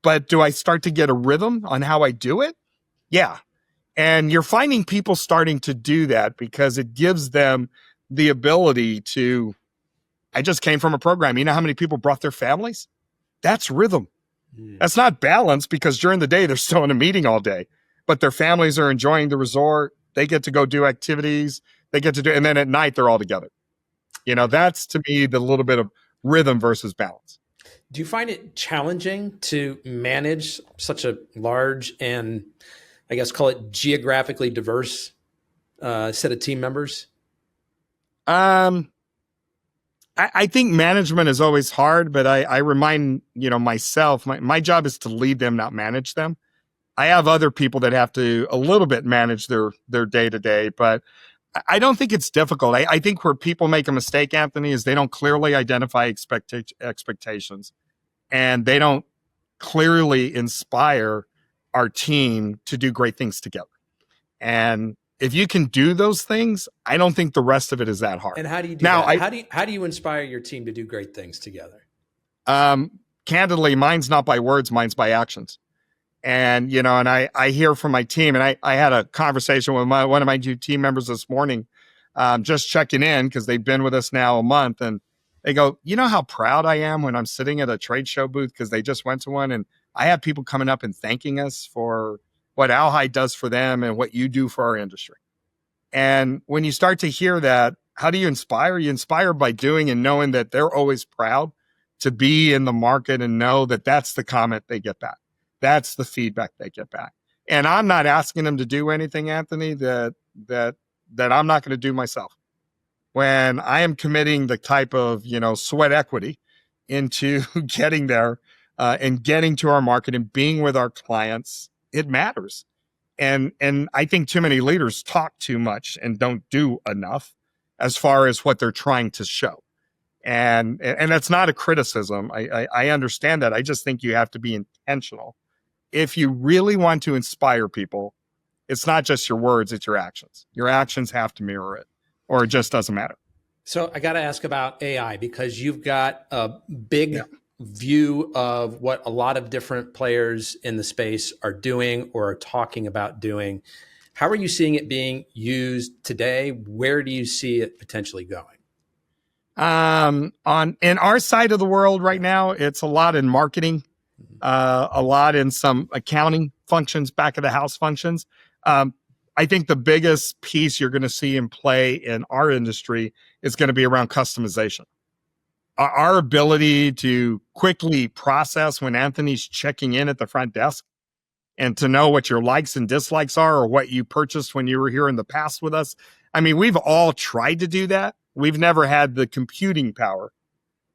But do I start to get a rhythm on how I do it? Yeah. And you're finding people starting to do that because it gives them the ability to. I just came from a program. You know how many people brought their families? That's rhythm. That's not balance because during the day, they're still in a meeting all day, but their families are enjoying the resort. They get to go do activities. They get to do, and then at night, they're all together. That's to me the little bit of rhythm versus balance. Do you find it challenging to manage such a large and, I guess, call it geographically diverse set of team members? I think management is always hard, but I remind, myself, my job is to lead them, not manage them. I have other people that have to a little bit manage their day-to-day, but I don't think it's difficult. I think where people make a mistake, Anthony, is they don't clearly identify expectations and they don't clearly inspire our team to do great things together. And if you can do those things, I don't think the rest of it is that hard. And how do you do that? How do you inspire your team to do great things together? Candidly, mine's not by words, mine's by actions. And, and I hear from my team, and I had a conversation with one of my new team members this morning, just checking in because they've been with us now a month. And they go, you know how proud I am when I'm sitting at a trade show booth because they just went to one. And I have people coming up and thanking us for what ALHI does for them and what you do for our industry. And when you start to hear that, how do you inspire? You inspire by doing and knowing that they're always proud to be in the market and know that that's the comment they get back. That's the feedback they get back. And I'm not asking them to do anything, Anthony, that I'm not going to do myself. When I am committing the type of, sweat equity into getting there and getting to our market and being with our clients, it matters. And I think too many leaders talk too much and don't do enough as far as what they're trying to show. And that's not a criticism. I understand that. I just think you have to be intentional. If you really want to inspire people, it's not just your words, it's your actions. Your actions have to mirror it, or it just doesn't matter. So I got to ask about AI because you've got a big view of what a lot of different players in the space are doing or are talking about doing. How are you seeing it being used today? Where do you see it potentially going? In our side of the world right now, it's a lot in marketing, a lot in some accounting functions, back of the house functions. I think the biggest piece you're going to see in play in our industry is going to be around customization. Our ability to quickly process when Anthony's checking in at the front desk and to know what your likes and dislikes are or what you purchased when you were here in the past with us. I mean, we've all tried to do that. We've never had the computing power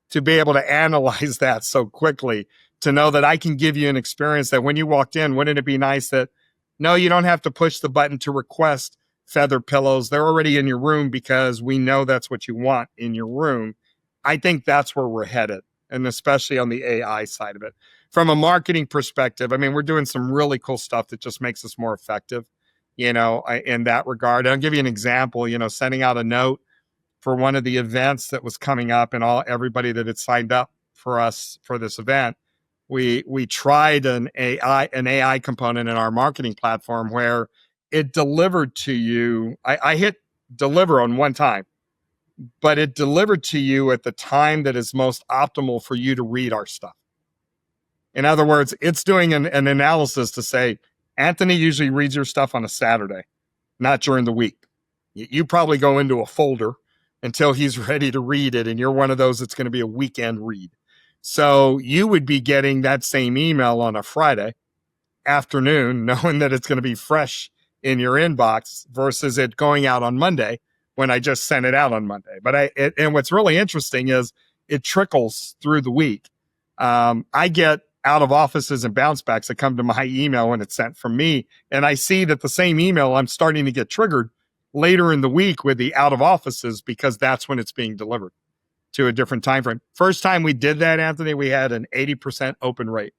to be able to analyze that so quickly, to know that I can give you an experience that when you walked in, wouldn't it be nice that, no, you don't have to push the button to request feather pillows. They're already in your room because we know that's what you want in your room. I think that's where we're headed, and especially on the AI side of it. From a marketing perspective, I mean, we're doing some really cool stuff that just makes us more effective, in that regard. I'll give you an example, sending out a note for one of the events that was coming up and everybody that had signed up for us for this event. We tried an AI component in our marketing platform where it delivered to you. I hit deliver on one time, but it delivered to you at the time that is most optimal for you to read our stuff. In other words, it's doing an analysis to say, Anthony usually reads your stuff on a Saturday, not during the week. You probably go into a folder until he's ready to read it, and you're one of those that's going to be a weekend read. So you would be getting that same email on a Friday afternoon, knowing that it's going to be fresh in your inbox versus it going out on Monday when I just sent it out on Monday. But and what's really interesting is it trickles through the week. I get out of offices and bounce backs that come to my email when it's sent from me, and I see that the same email I'm starting to get triggered later in the week with the out of offices because that's when it's being delivered to a different time frame. First time we did that, Anthony, we had an 80% open rate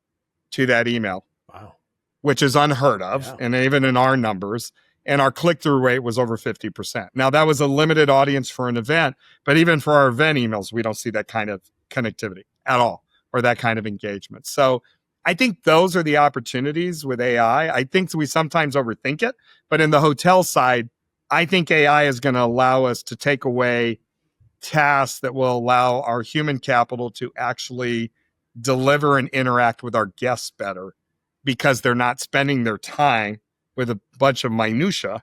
to that email. Wow. Which is unheard of, Yeah. and even in our numbers. And our click-through rate was over 50%. Now, that was a limited audience for an event, but even for our event emails, we don't see that kind of connectivity at all or that kind of engagement. So I think those are the opportunities with AI. I think we sometimes overthink it, but in the hotel side, I think AI is going to allow us to take away tasks that will allow our human capital to actually deliver and interact with our guests better because they're not spending their time with a bunch of minutia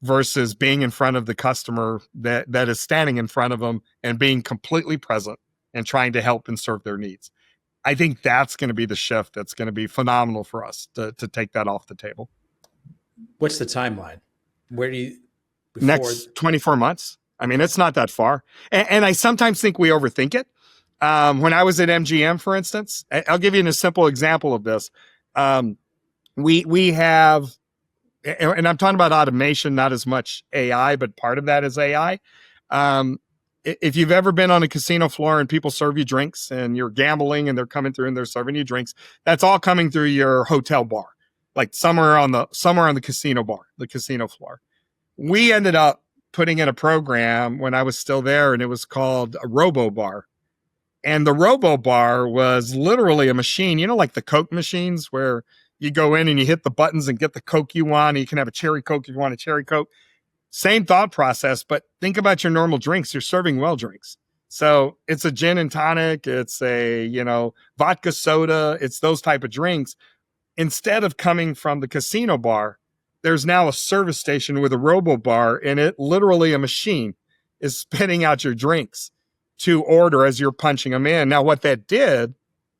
versus being in front of the customer that is standing in front of them and being completely present and trying to help and serve their needs. I think that's going to be the shift that's going to be phenomenal for us to take that off the table. What's the timeline? Where do you... Next 24 months. I mean, it's not that far. And I sometimes think we overthink it. When I was at MGM, for instance, I'll give you a simple example of this. We have, and I'm talking about automation, not as much AI, but part of that is AI. If you've ever been on a casino floor and people serve you drinks and you're gambling and they're coming through and they're serving you drinks, that's all coming through your hotel bar, like somewhere on the casino bar, the casino floor. We ended up putting in a program when I was still there, and it was called a Robo Bar. And the Robo Bar was literally a machine, like the Coke machines where you go in and you hit the buttons and get the Coke you want. And you can have a cherry Coke if you want a cherry Coke. Same thought process, but think about your normal drinks. You're serving well drinks. So it's a gin and tonic. It's a, vodka soda. It's those type of drinks. Instead of coming from the casino bar, there's now a service station with a Robo Bar, and it literally a machine is spitting out your drinks to order as you're punching them in. Now, what that did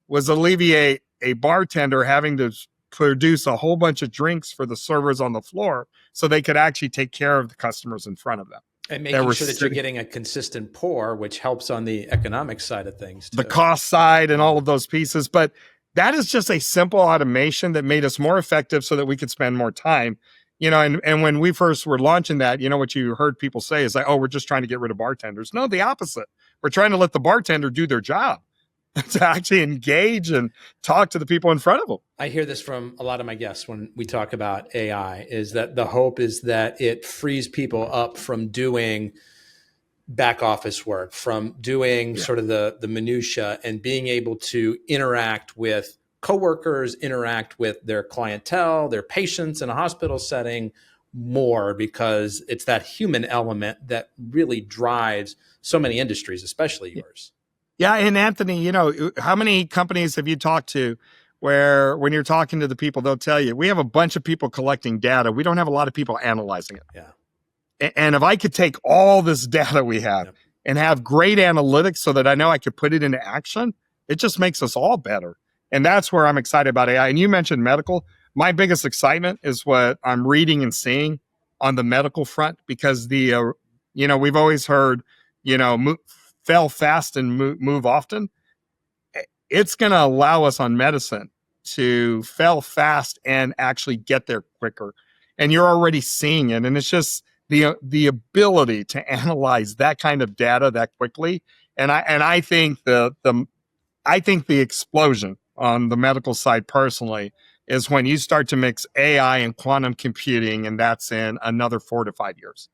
was alleviate a bartender having to produce a whole bunch of drinks for the servers on the floor so they could actually take care of the customers in front of them. And making sure that you're getting a consistent pour, which helps on the economic side of things too. The cost side and all of those pieces. But that is just a simple automation that made us more effective so that we could spend more time. And when we first were launching that, what you heard people say is like, oh, we're just trying to get rid of bartenders. No, the opposite. We're trying to let the bartender do their job to actually engage and talk to the people in front of them. I hear this from a lot of my guests when we talk about AI, is that the hope is that it frees people up from doing back office work, from doing sort of the minutia, and being able to interact with coworkers, interact with their clientele, their patients in a hospital setting more, because it's that human element that really drives so many industries, especially yours. Yeah. And Anthony, how many companies have you talked to where when you're talking to the people, they'll tell you, we have a bunch of people collecting data. We don't have a lot of people analyzing it. Yeah. And if I could take all this data we have and have great analytics so that I know I could put it into action, it just makes us all better. And that's where I'm excited about AI. And you mentioned medical. My biggest excitement is what I'm reading and seeing on the medical front, because we've always heard, fail fast and move often. It's going to allow us on medicine to fail fast and actually get there quicker. And you're already seeing it. And it's just the ability to analyze that kind of data that quickly. And I think the explosion on the medical side personally is when you start to mix AI and quantum computing, and that's in another 4 to 5 years.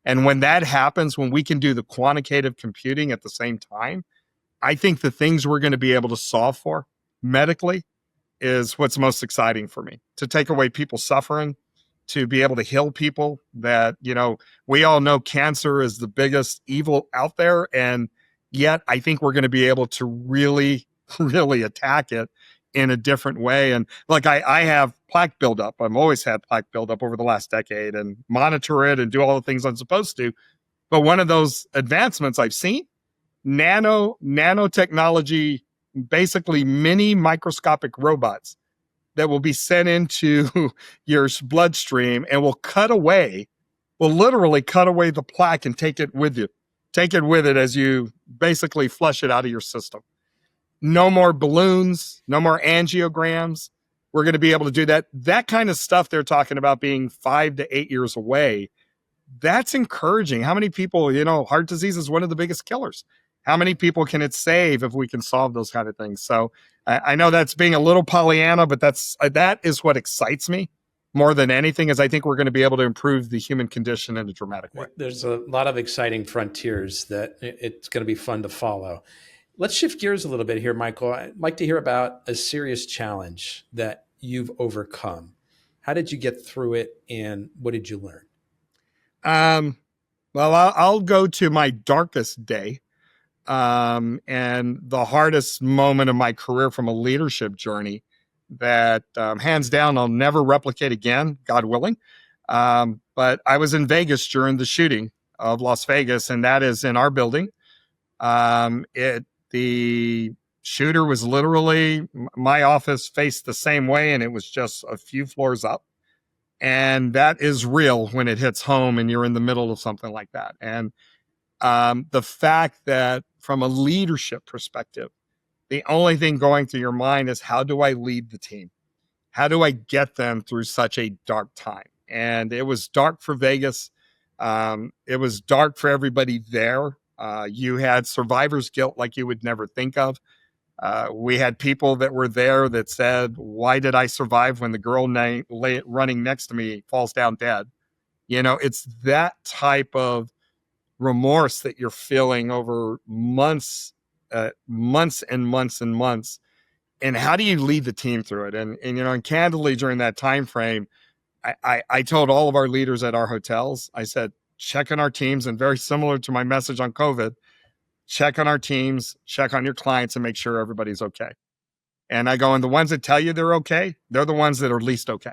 And when that happens, when we can do the quantitative computing at the same time, I think the things we're going to be able to solve for medically is what's most exciting for me. To take away people's suffering, to be able to heal people that, we all know cancer is the biggest evil out there. And yet I think we're going to be able to really, really attack it in a different way. And like I have plaque buildup. I've always had plaque buildup over the last decade, and monitor it and do all the things I'm supposed to. But one of those advancements I've seen, nanotechnology, basically mini microscopic robots that will be sent into your bloodstream and will literally cut away the plaque and take it with it as you basically flush it out of your system. No more balloons, no more angiograms. We're going to be able to do that. That kind of stuff they're talking about being 5 to 8 years away. that's encouraging. How many people, heart disease is one of the biggest killers. How many people can it save if we can solve those kind of things? So I know that's being a little Pollyanna, but that is what excites me more than anything, is I think we're going to be able to improve the human condition in a dramatic way. There's a lot of exciting frontiers that it's going to be fun to follow. Let's shift gears a little bit here, Michael. I'd like to hear about a serious challenge that you've overcome. How did you get through it, and what did you learn? Well, I'll go to my darkest day. And the hardest moment of my career from a leadership journey that hands down I'll never replicate again, God willing. But I was in Vegas during the shooting of Las Vegas, and that is in our building. The shooter was literally, my office faced the same way, and it was just a few floors up. And that is real when it hits home and you're in the middle of something like that. And the fact that from a leadership perspective, the only thing going through your mind is, how do I lead the team? How do I get them through such a dark time? And it was dark for Vegas. It was dark for everybody there. You had survivor's guilt like you would never think of. We had people that were there that said, why did I survive when the girl running next to me falls down dead? It's that type of remorse that you're feeling over months and months and months. And how do you lead the team through it? And candidly, during that time frame, I told all of our leaders at our hotels, I said, check on our teams, and very similar to my message on COVID, check on our teams, check on your clients, and make sure everybody's okay. And I go, and the ones that tell you they're okay, they're the ones that are least okay.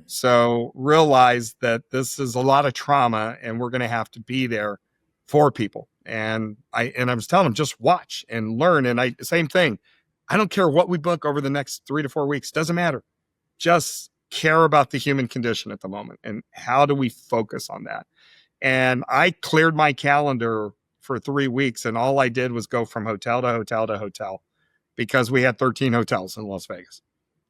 So realize that this is a lot of trauma, and we're going to have to be there for people. And I was telling them, just watch and learn. And same thing. I don't care what we book over the next 3 to 4 weeks. Doesn't matter. Just care about the human condition at the moment. And how do we focus on that? And I cleared my calendar for 3 weeks, and all I did was go from hotel to hotel to hotel, because we had 13 hotels in Las Vegas.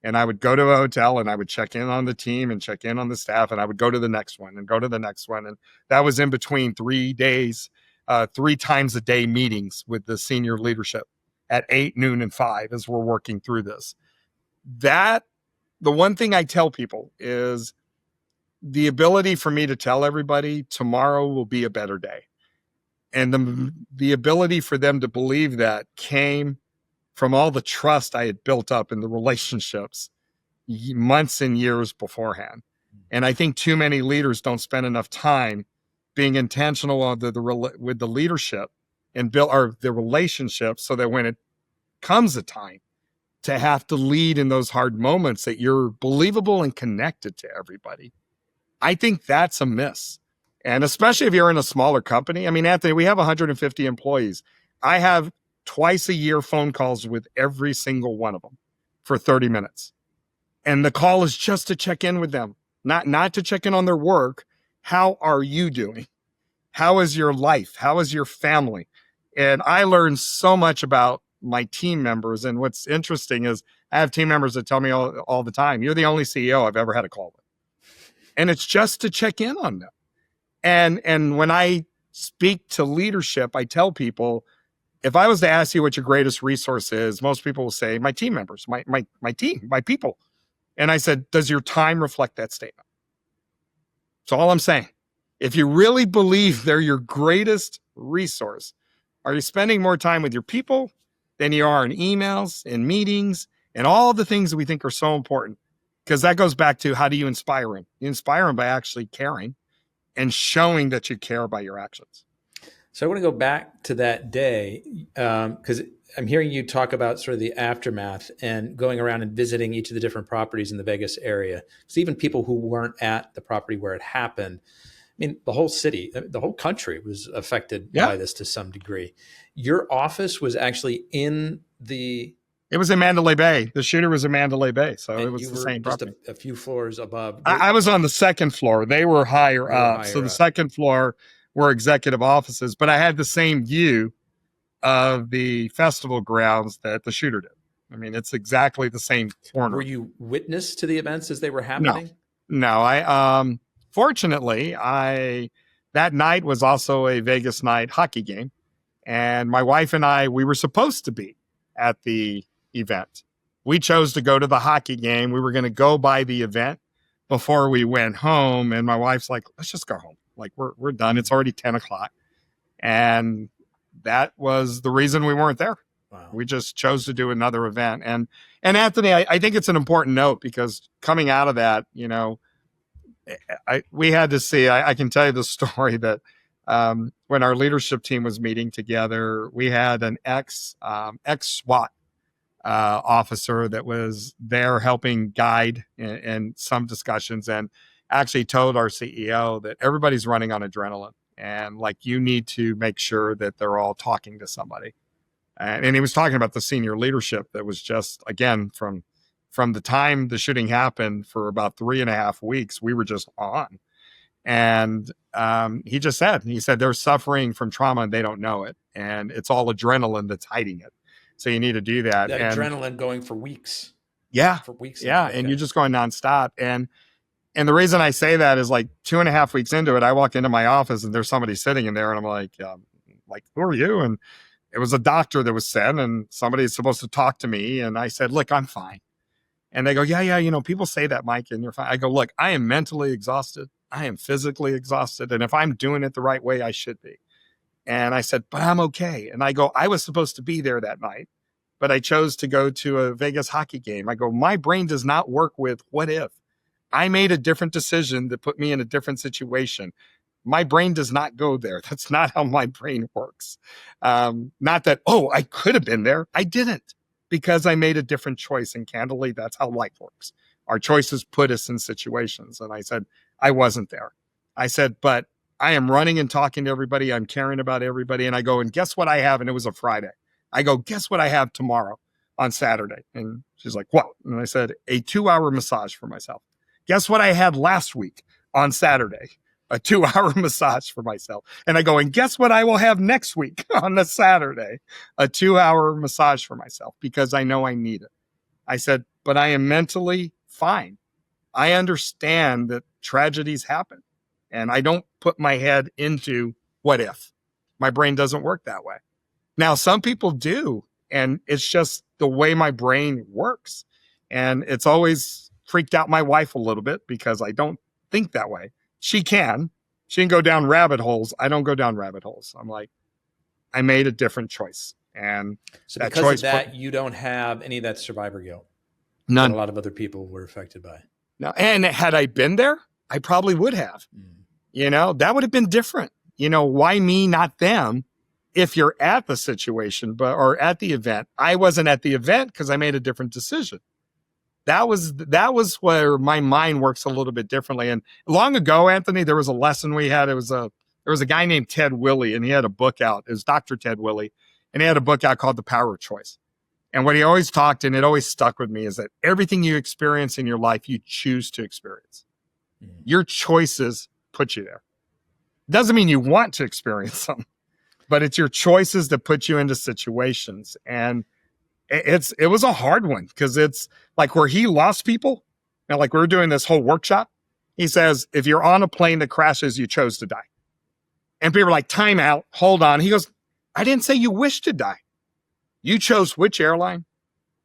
And I would go to a hotel and I would check in on the team and check in on the staff, and I would go to the next one and go to the next one. And that was in between 3 days, 3 times a day meetings with the senior leadership at 8, noon, and 5 as we're working through this. The one thing I tell people is the ability for me to tell everybody tomorrow will be a better day. And the ability for them to believe that came from all the trust I had built up in the relationships months and years beforehand. And I think too many leaders don't spend enough time being intentional with the leadership and build the relationships, so that when it comes a time to have to lead in those hard moments, that you're believable and connected to everybody. I think that's a miss. And especially if you're in a smaller company. I mean, Anthony, we have 150 employees. I have twice a year phone calls with every single one of them for 30 minutes. And the call is just to check in with them, not to check in on their work. How are you doing? How is your life? How is your family? And I learned so much about my team members. And what's interesting is I have team members that tell me all the time, you're the only CEO I've ever had a call with. And it's just to check in on them. And when I speak to leadership, I tell people, if I was to ask you what your greatest resource is, most people will say, my team members, my team, my people. And I said, does your time reflect that statement? That's all I'm saying. If you really believe they're your greatest resource, are you spending more time with your people than you are in emails and meetings and all the things that we think are so important? Because that goes back to, how do you inspire them? You inspire them by actually caring and showing that you care by your actions. So I want to go back to that day, because I'm hearing you talk about sort of the aftermath and going around and visiting each of the different properties in the Vegas area. So even people who weren't at the property where it happened, I mean, the whole city, the whole country was affected by this to some degree. Your office was actually in the... It was in Mandalay Bay. The shooter was in Mandalay Bay, so it was the same property. Just a few floors above. I was on the second floor. They were higher up. So the second floor were executive offices, but I had the same view of the festival grounds that the shooter did. I mean, it's exactly the same corner. Were you witness to the events as they were happening? No. Fortunately, I that night was also a Vegas night hockey game. And my wife and I, we were supposed to be at the event. We chose to go to the hockey game. We were going to go by the event before we went home. And my wife's like, let's just go home. Like, we're done. It's already 10 o'clock. And that was the reason we weren't there. Wow. We just chose to do another event. And Anthony, I think it's an important note, because coming out of that, we had to see, I can tell you the story that when our leadership team was meeting together, we had an ex-SWAT officer that was there helping guide in some discussions, and actually told our CEO that everybody's running on adrenaline, and like, you need to make sure that they're all talking to somebody. And he was talking about the senior leadership that was just, again, from the time the shooting happened for about 3.5 weeks, we were just on. And he said they're suffering from trauma and they don't know it. And it's all adrenaline that's hiding it. So you need to do that. That adrenaline going for weeks. Yeah. For weeks. Yeah. Okay. And you're just going nonstop. And the reason I say that is, like, 2.5 weeks into it, I walk into my office and there's somebody sitting in there, and I'm like, who are you? And it was a doctor that was sent, and somebody's supposed to talk to me. And I said, look, I'm fine. And they go, yeah, people say that, Mike, and you're fine. I go, look, I am mentally exhausted. I am physically exhausted. And if I'm doing it the right way, I should be. And I said, but I'm okay. And I go, I was supposed to be there that night, but I chose to go to a Vegas hockey game. I go, my brain does not work with what if. I made a different decision that put me in a different situation. My brain does not go there. That's not how my brain works. Not that, I could have been there. I didn't, because I made a different choice. And candidly, that's how life works. Our choices put us in situations. And I said, I wasn't there. I said, but I am running and talking to everybody. I'm caring about everybody. And I go, and guess what I have? And it was a Friday. I go, guess what I have tomorrow on Saturday? And she's like, what? And I said, a 2-hour massage for myself. Guess what I had last week on Saturday? A 2-hour massage for myself. And I go, and guess what I will have next week on the Saturday? A 2-hour massage for myself, because I know I need it. I said, but I am mentally fine. I understand that tragedies happen, and I don't put my head into what if. My brain doesn't work that way. Now, some people do, and it's just the way my brain works. And it's always freaked out my wife a little bit, because I don't think that way. She can go down rabbit holes. I don't go down rabbit holes. I'm like, I made a different choice. And so because of that, you don't have any of that survivor guilt. None. That a lot of other people were affected by. No. And had I been there, I probably would have. That would have been different. Why me, not them? If you're at the situation, or at the event. I wasn't at the event because I made a different decision. That was where my mind works a little bit differently. And long ago, Anthony, there was a lesson we had. There was a guy named Ted Willie, and he had a book out. It was Dr. Ted Willie, and he had a book out called The Power of Choice. And what he always talked, and it always stuck with me, is that everything you experience in your life, you choose to experience. Your choices put you there. Doesn't mean you want to experience them, but it's your choices that put you into situations. And it was a hard one, because it's like where he lost people. And like, we were doing this whole workshop. He says, if you're on a plane that crashes, you chose to die. And people are like, time out, hold on. He goes, I didn't say you wish to die. You chose which airline.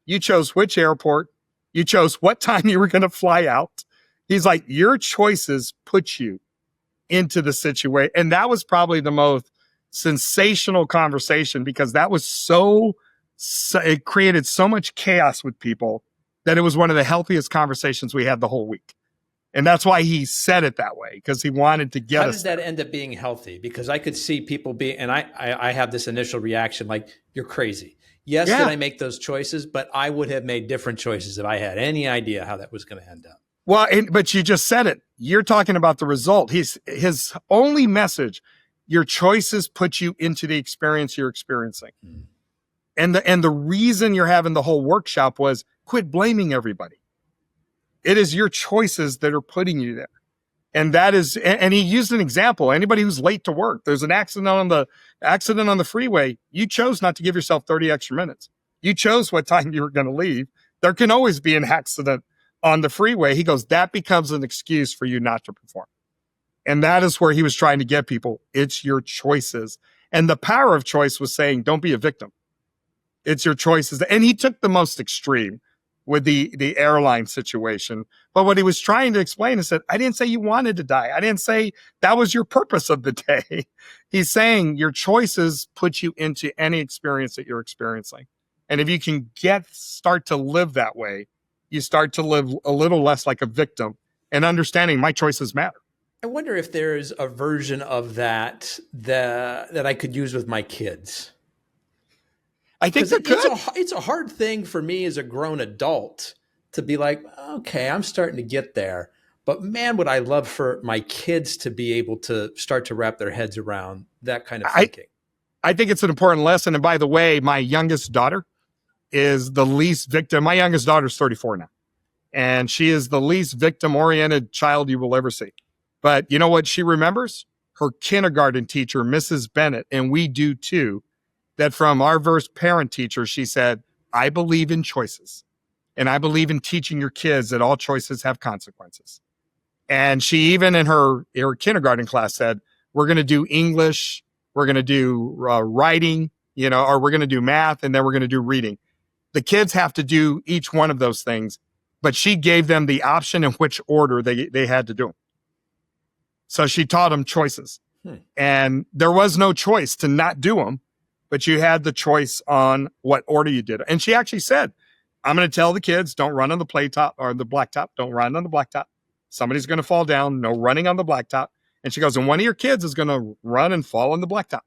You chose which airport. You chose what time you were going to fly out. He's like, your choices put you into the situation. And that was probably the most sensational conversation, because that was so it created so much chaos with people that it was one of the healthiest conversations we had the whole week. And that's why he said it that way, because he wanted to get us. How does that end up being healthy? Because I could see people being, and I have this initial reaction, like, you're crazy. Yes, did I make those choices, but I would have made different choices if I had any idea how that was going to end up. Well, but you just said it. You're talking about the result. His only message, your choices put you into the experience you're experiencing. And the reason you're having the whole workshop was quit blaming everybody. It is your choices that are putting you there. And that is, and he used an example. Anybody who's late to work, there's an accident on the freeway. You chose not to give yourself 30 extra minutes. You chose what time you were going to leave. There can always be an accident on the freeway. He goes, that becomes an excuse for you not to perform. And that is where he was trying to get people. It's your choices. And the power of choice was saying, don't be a victim. It's your choices. And he took the most extreme with the airline situation. But what he was trying to explain is that I didn't say you wanted to die. I didn't say that was your purpose of the day. He's saying your choices put you into any experience that you're experiencing. And if you can start to live that way, you start to live a little less like a victim and understanding my choices matter. I wonder if there's a version of that I could use with my kids. I think it's a hard thing for me as a grown adult to be like, okay, I'm starting to get there. But man, would I love for my kids to be able to start to wrap their heads around that kind of thinking. I think it's an important lesson. And by the way, my youngest daughter is the least victim. My youngest daughter is 34 now. And she is the least victim-oriented child you will ever see. But you know what she remembers? Her kindergarten teacher, Mrs. Bennett, and we do too, that from our first parent teacher, she said, I believe in choices. And I believe in teaching your kids that all choices have consequences. And she even in her kindergarten class said, we're going to do English, we're going to do writing, or we're going to do math, and then we're going to do reading. The kids have to do each one of those things, but she gave them the option in which order they had to do them. So she taught them choices. And there was no choice to not do them, but you had the choice on what order you did it. And she actually said, I'm going to tell the kids, don't run on the playtop or the blacktop. Don't run on the blacktop. Somebody's going to fall down. No running on the blacktop. And she goes, and one of your kids is going to run and fall on the blacktop.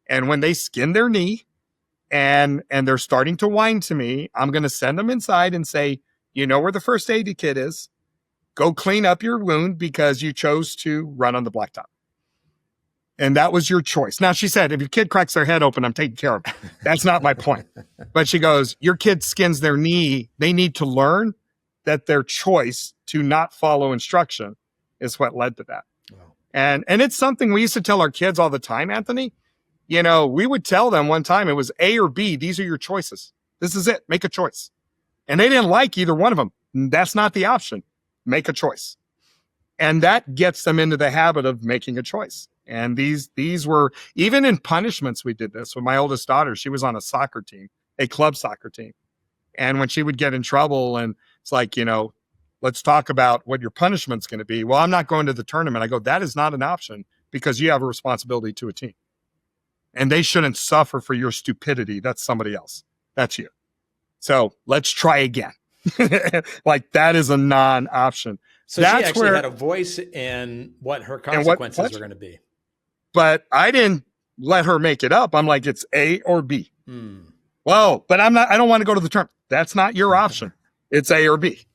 And when they skin their knee and they're starting to whine to me, I'm going to send them inside and say, you know where the first aid kit is. Go clean up your wound because you chose to run on the blacktop. And that was your choice. Now, she said, if your kid cracks their head open, I'm taking care of it. That's not my point. But she goes, your kid skins their knee. They need to learn that their choice to not follow instruction is what led to that. Wow. And it's something we used to tell our kids all the time, Anthony. We would tell them one time it was A or B. These are your choices. This is it. Make a choice. And they didn't like either one of them. That's not the option. Make a choice. And that gets them into the habit of making a choice. And these were, even in punishments, we did this with my oldest daughter. She was on a soccer team, a club soccer team. And when she would get in trouble and it's like, let's talk about what your punishment's going to be. Well, I'm not going to the tournament. I go, that is not an option because you have a responsibility to a team. And they shouldn't suffer for your stupidity. That's somebody else. That's you. So let's try again. Like that is a non-option. So that's she actually had a voice in what her consequences were going to be. But I didn't let her make it up. I'm like, it's A or B. Well, but I don't want to go to the tournament. That's not your option. It's A or B.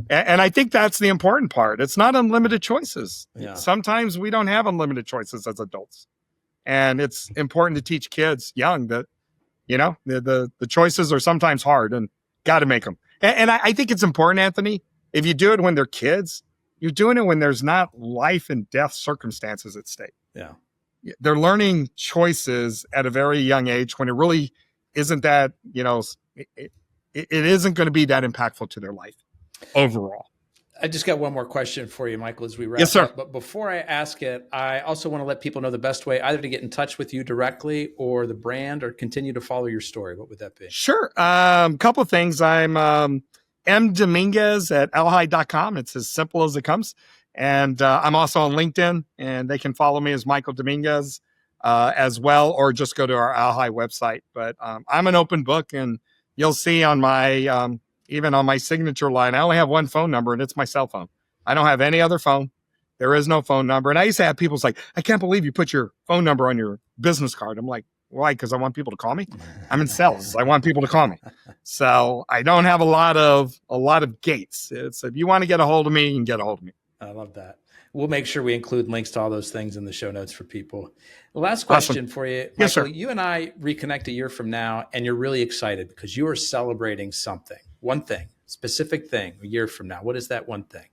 And I think that's the important part. It's not unlimited choices. Yeah. Sometimes we don't have unlimited choices as adults. And it's important to teach kids young that, the choices are sometimes hard and got to make them. And I think it's important, Anthony, if you do it when they're kids, you're doing it when there's not life and death circumstances at stake. Yeah. They're learning choices at a very young age when it really isn't that, it isn't going to be that impactful to their life overall. I just got one more question for you, Michael, as we wrap Yes, sir. up. But before I ask it, I also want to let people know the best way either to get in touch with you directly or the brand or continue to follow your story. What would that be? Sure. Couple of things. I'm M. Dominguez at ALHI.com. It's as simple as it comes. And I'm also on LinkedIn, and they can follow me as Michael Dominguez as well, or just go to our ALHI website. But I'm an open book, and you'll see on my even on my signature line, I only have one phone number, and it's my cell phone. I don't have any other phone. There is no phone number. And I used to have people like, I can't believe you put your phone number on your business card. I'm like, why? Because I want people to call me. I'm in sales. I want people to call me. So I don't have a lot of gates. It's if you want to get a hold of me, you can get a hold of me. I love that. We'll make sure we include links to all those things in the show notes for people. The last question for you, Michael, yes, sir. You and I reconnect a year from now, and you're really excited because you are celebrating something, one thing, specific thing a year from now. What is that one thing?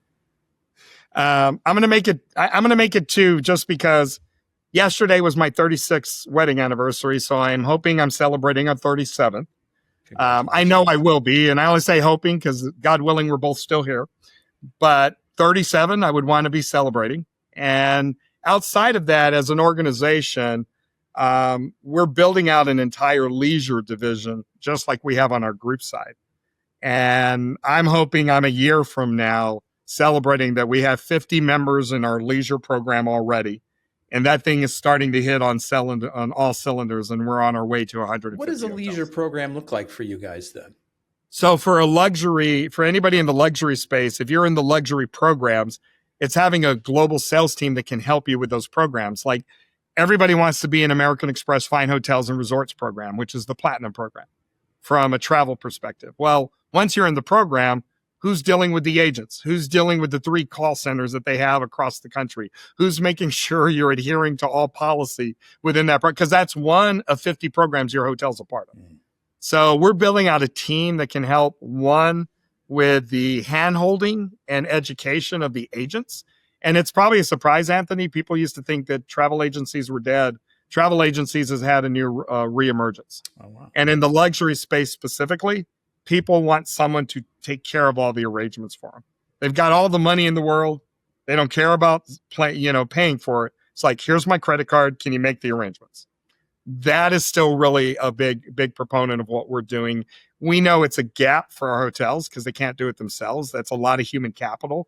I'm going to make it. I'm going to make it two, just because yesterday was my 36th wedding anniversary. So I'm hoping I'm celebrating on 37th. I know I will be. And I only say hoping because God willing, we're both still here, but 37, I would want to be celebrating. And outside of that, as an organization, we're building out an entire leisure division, just like we have on our group side. And I'm hoping I'm a year from now celebrating that we have 50 members in our leisure program already. And that thing is starting to hit on all cylinders, and we're on our way to 150. What does a hotels. leisure program look like for you guys then? So for anybody in the luxury space, if you're in the luxury programs, it's having a global sales team that can help you with those programs. Like everybody wants to be in American Express Fine Hotels and Resorts program, which is the platinum program from a travel perspective. Well, once you're in the program, who's dealing with the agents? Who's dealing with the 3 call centers that they have across the country? Who's making sure you're adhering to all policy within that? Because that's one of 50 programs your hotel's a part of. So we're building out a team that can help, one, with the hand-holding and education of the agents. And it's probably a surprise, Anthony. People used to think that travel agencies were dead. Travel agencies has had a new reemergence. Oh, wow. And in the luxury space specifically, people want someone to take care of all the arrangements for them. They've got all the money in the world. They don't care about paying for it. It's like, here's my credit card. Can you make the arrangements? That is still really a big proponent of what we're doing. We know it's a gap for our hotels because they can't do it themselves. That's a lot of human capital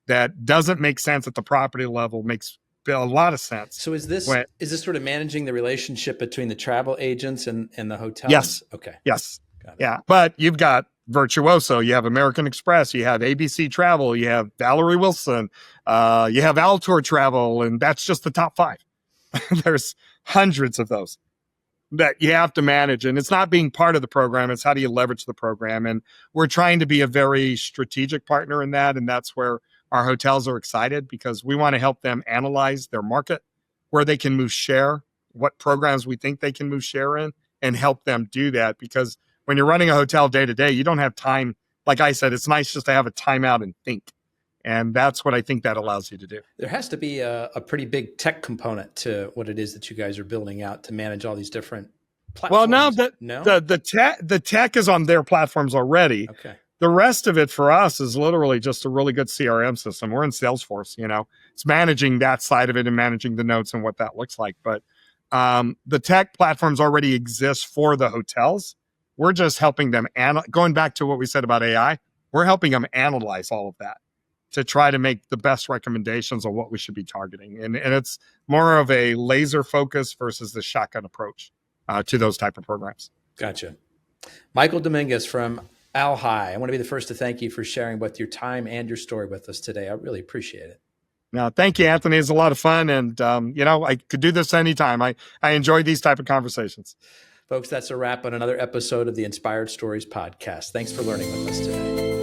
that doesn't make sense at the property level. Makes a lot of sense. So is this sort of managing the relationship between the travel agents and the hotels? Yes. Okay. Yes. Yeah. But you've got Virtuoso, you have American Express, you have ABC Travel, you have Valerie Wilson, you have Altour Travel, and that's just the top 5. There's hundreds of those that you have to manage. And it's not being part of the program. It's how do you leverage the program? And we're trying to be a very strategic partner in that. And that's where our hotels are excited because we want to help them analyze their market, where they can move share, what programs we think they can move share in, and help them do that. Because when you're running a hotel day to day, you don't have time. Like I said, it's nice just to have a timeout and think. And that's what I think that allows you to do. There has to be a pretty big tech component to what it is that you guys are building out to manage all these different platforms. Well, the tech is on their platforms already. Okay. The rest of it for us is literally just a really good CRM system. We're in Salesforce, it's managing that side of it and managing the notes and what that looks like. But the tech platforms already exist for the hotels. We're just helping them, going back to what we said about AI, we're helping them analyze all of that to try to make the best recommendations on what we should be targeting. And it's more of a laser focus versus the shotgun approach to those type of programs. Gotcha. Michael Dominguez from ALHI. I want to be the first to thank you for sharing both your time and your story with us today. I really appreciate it. No, thank you, Anthony. It's a lot of fun. And, I could do this anytime. I enjoy these type of conversations. Folks, that's a wrap on another episode of the Inspired Stories podcast. Thanks for learning with us today.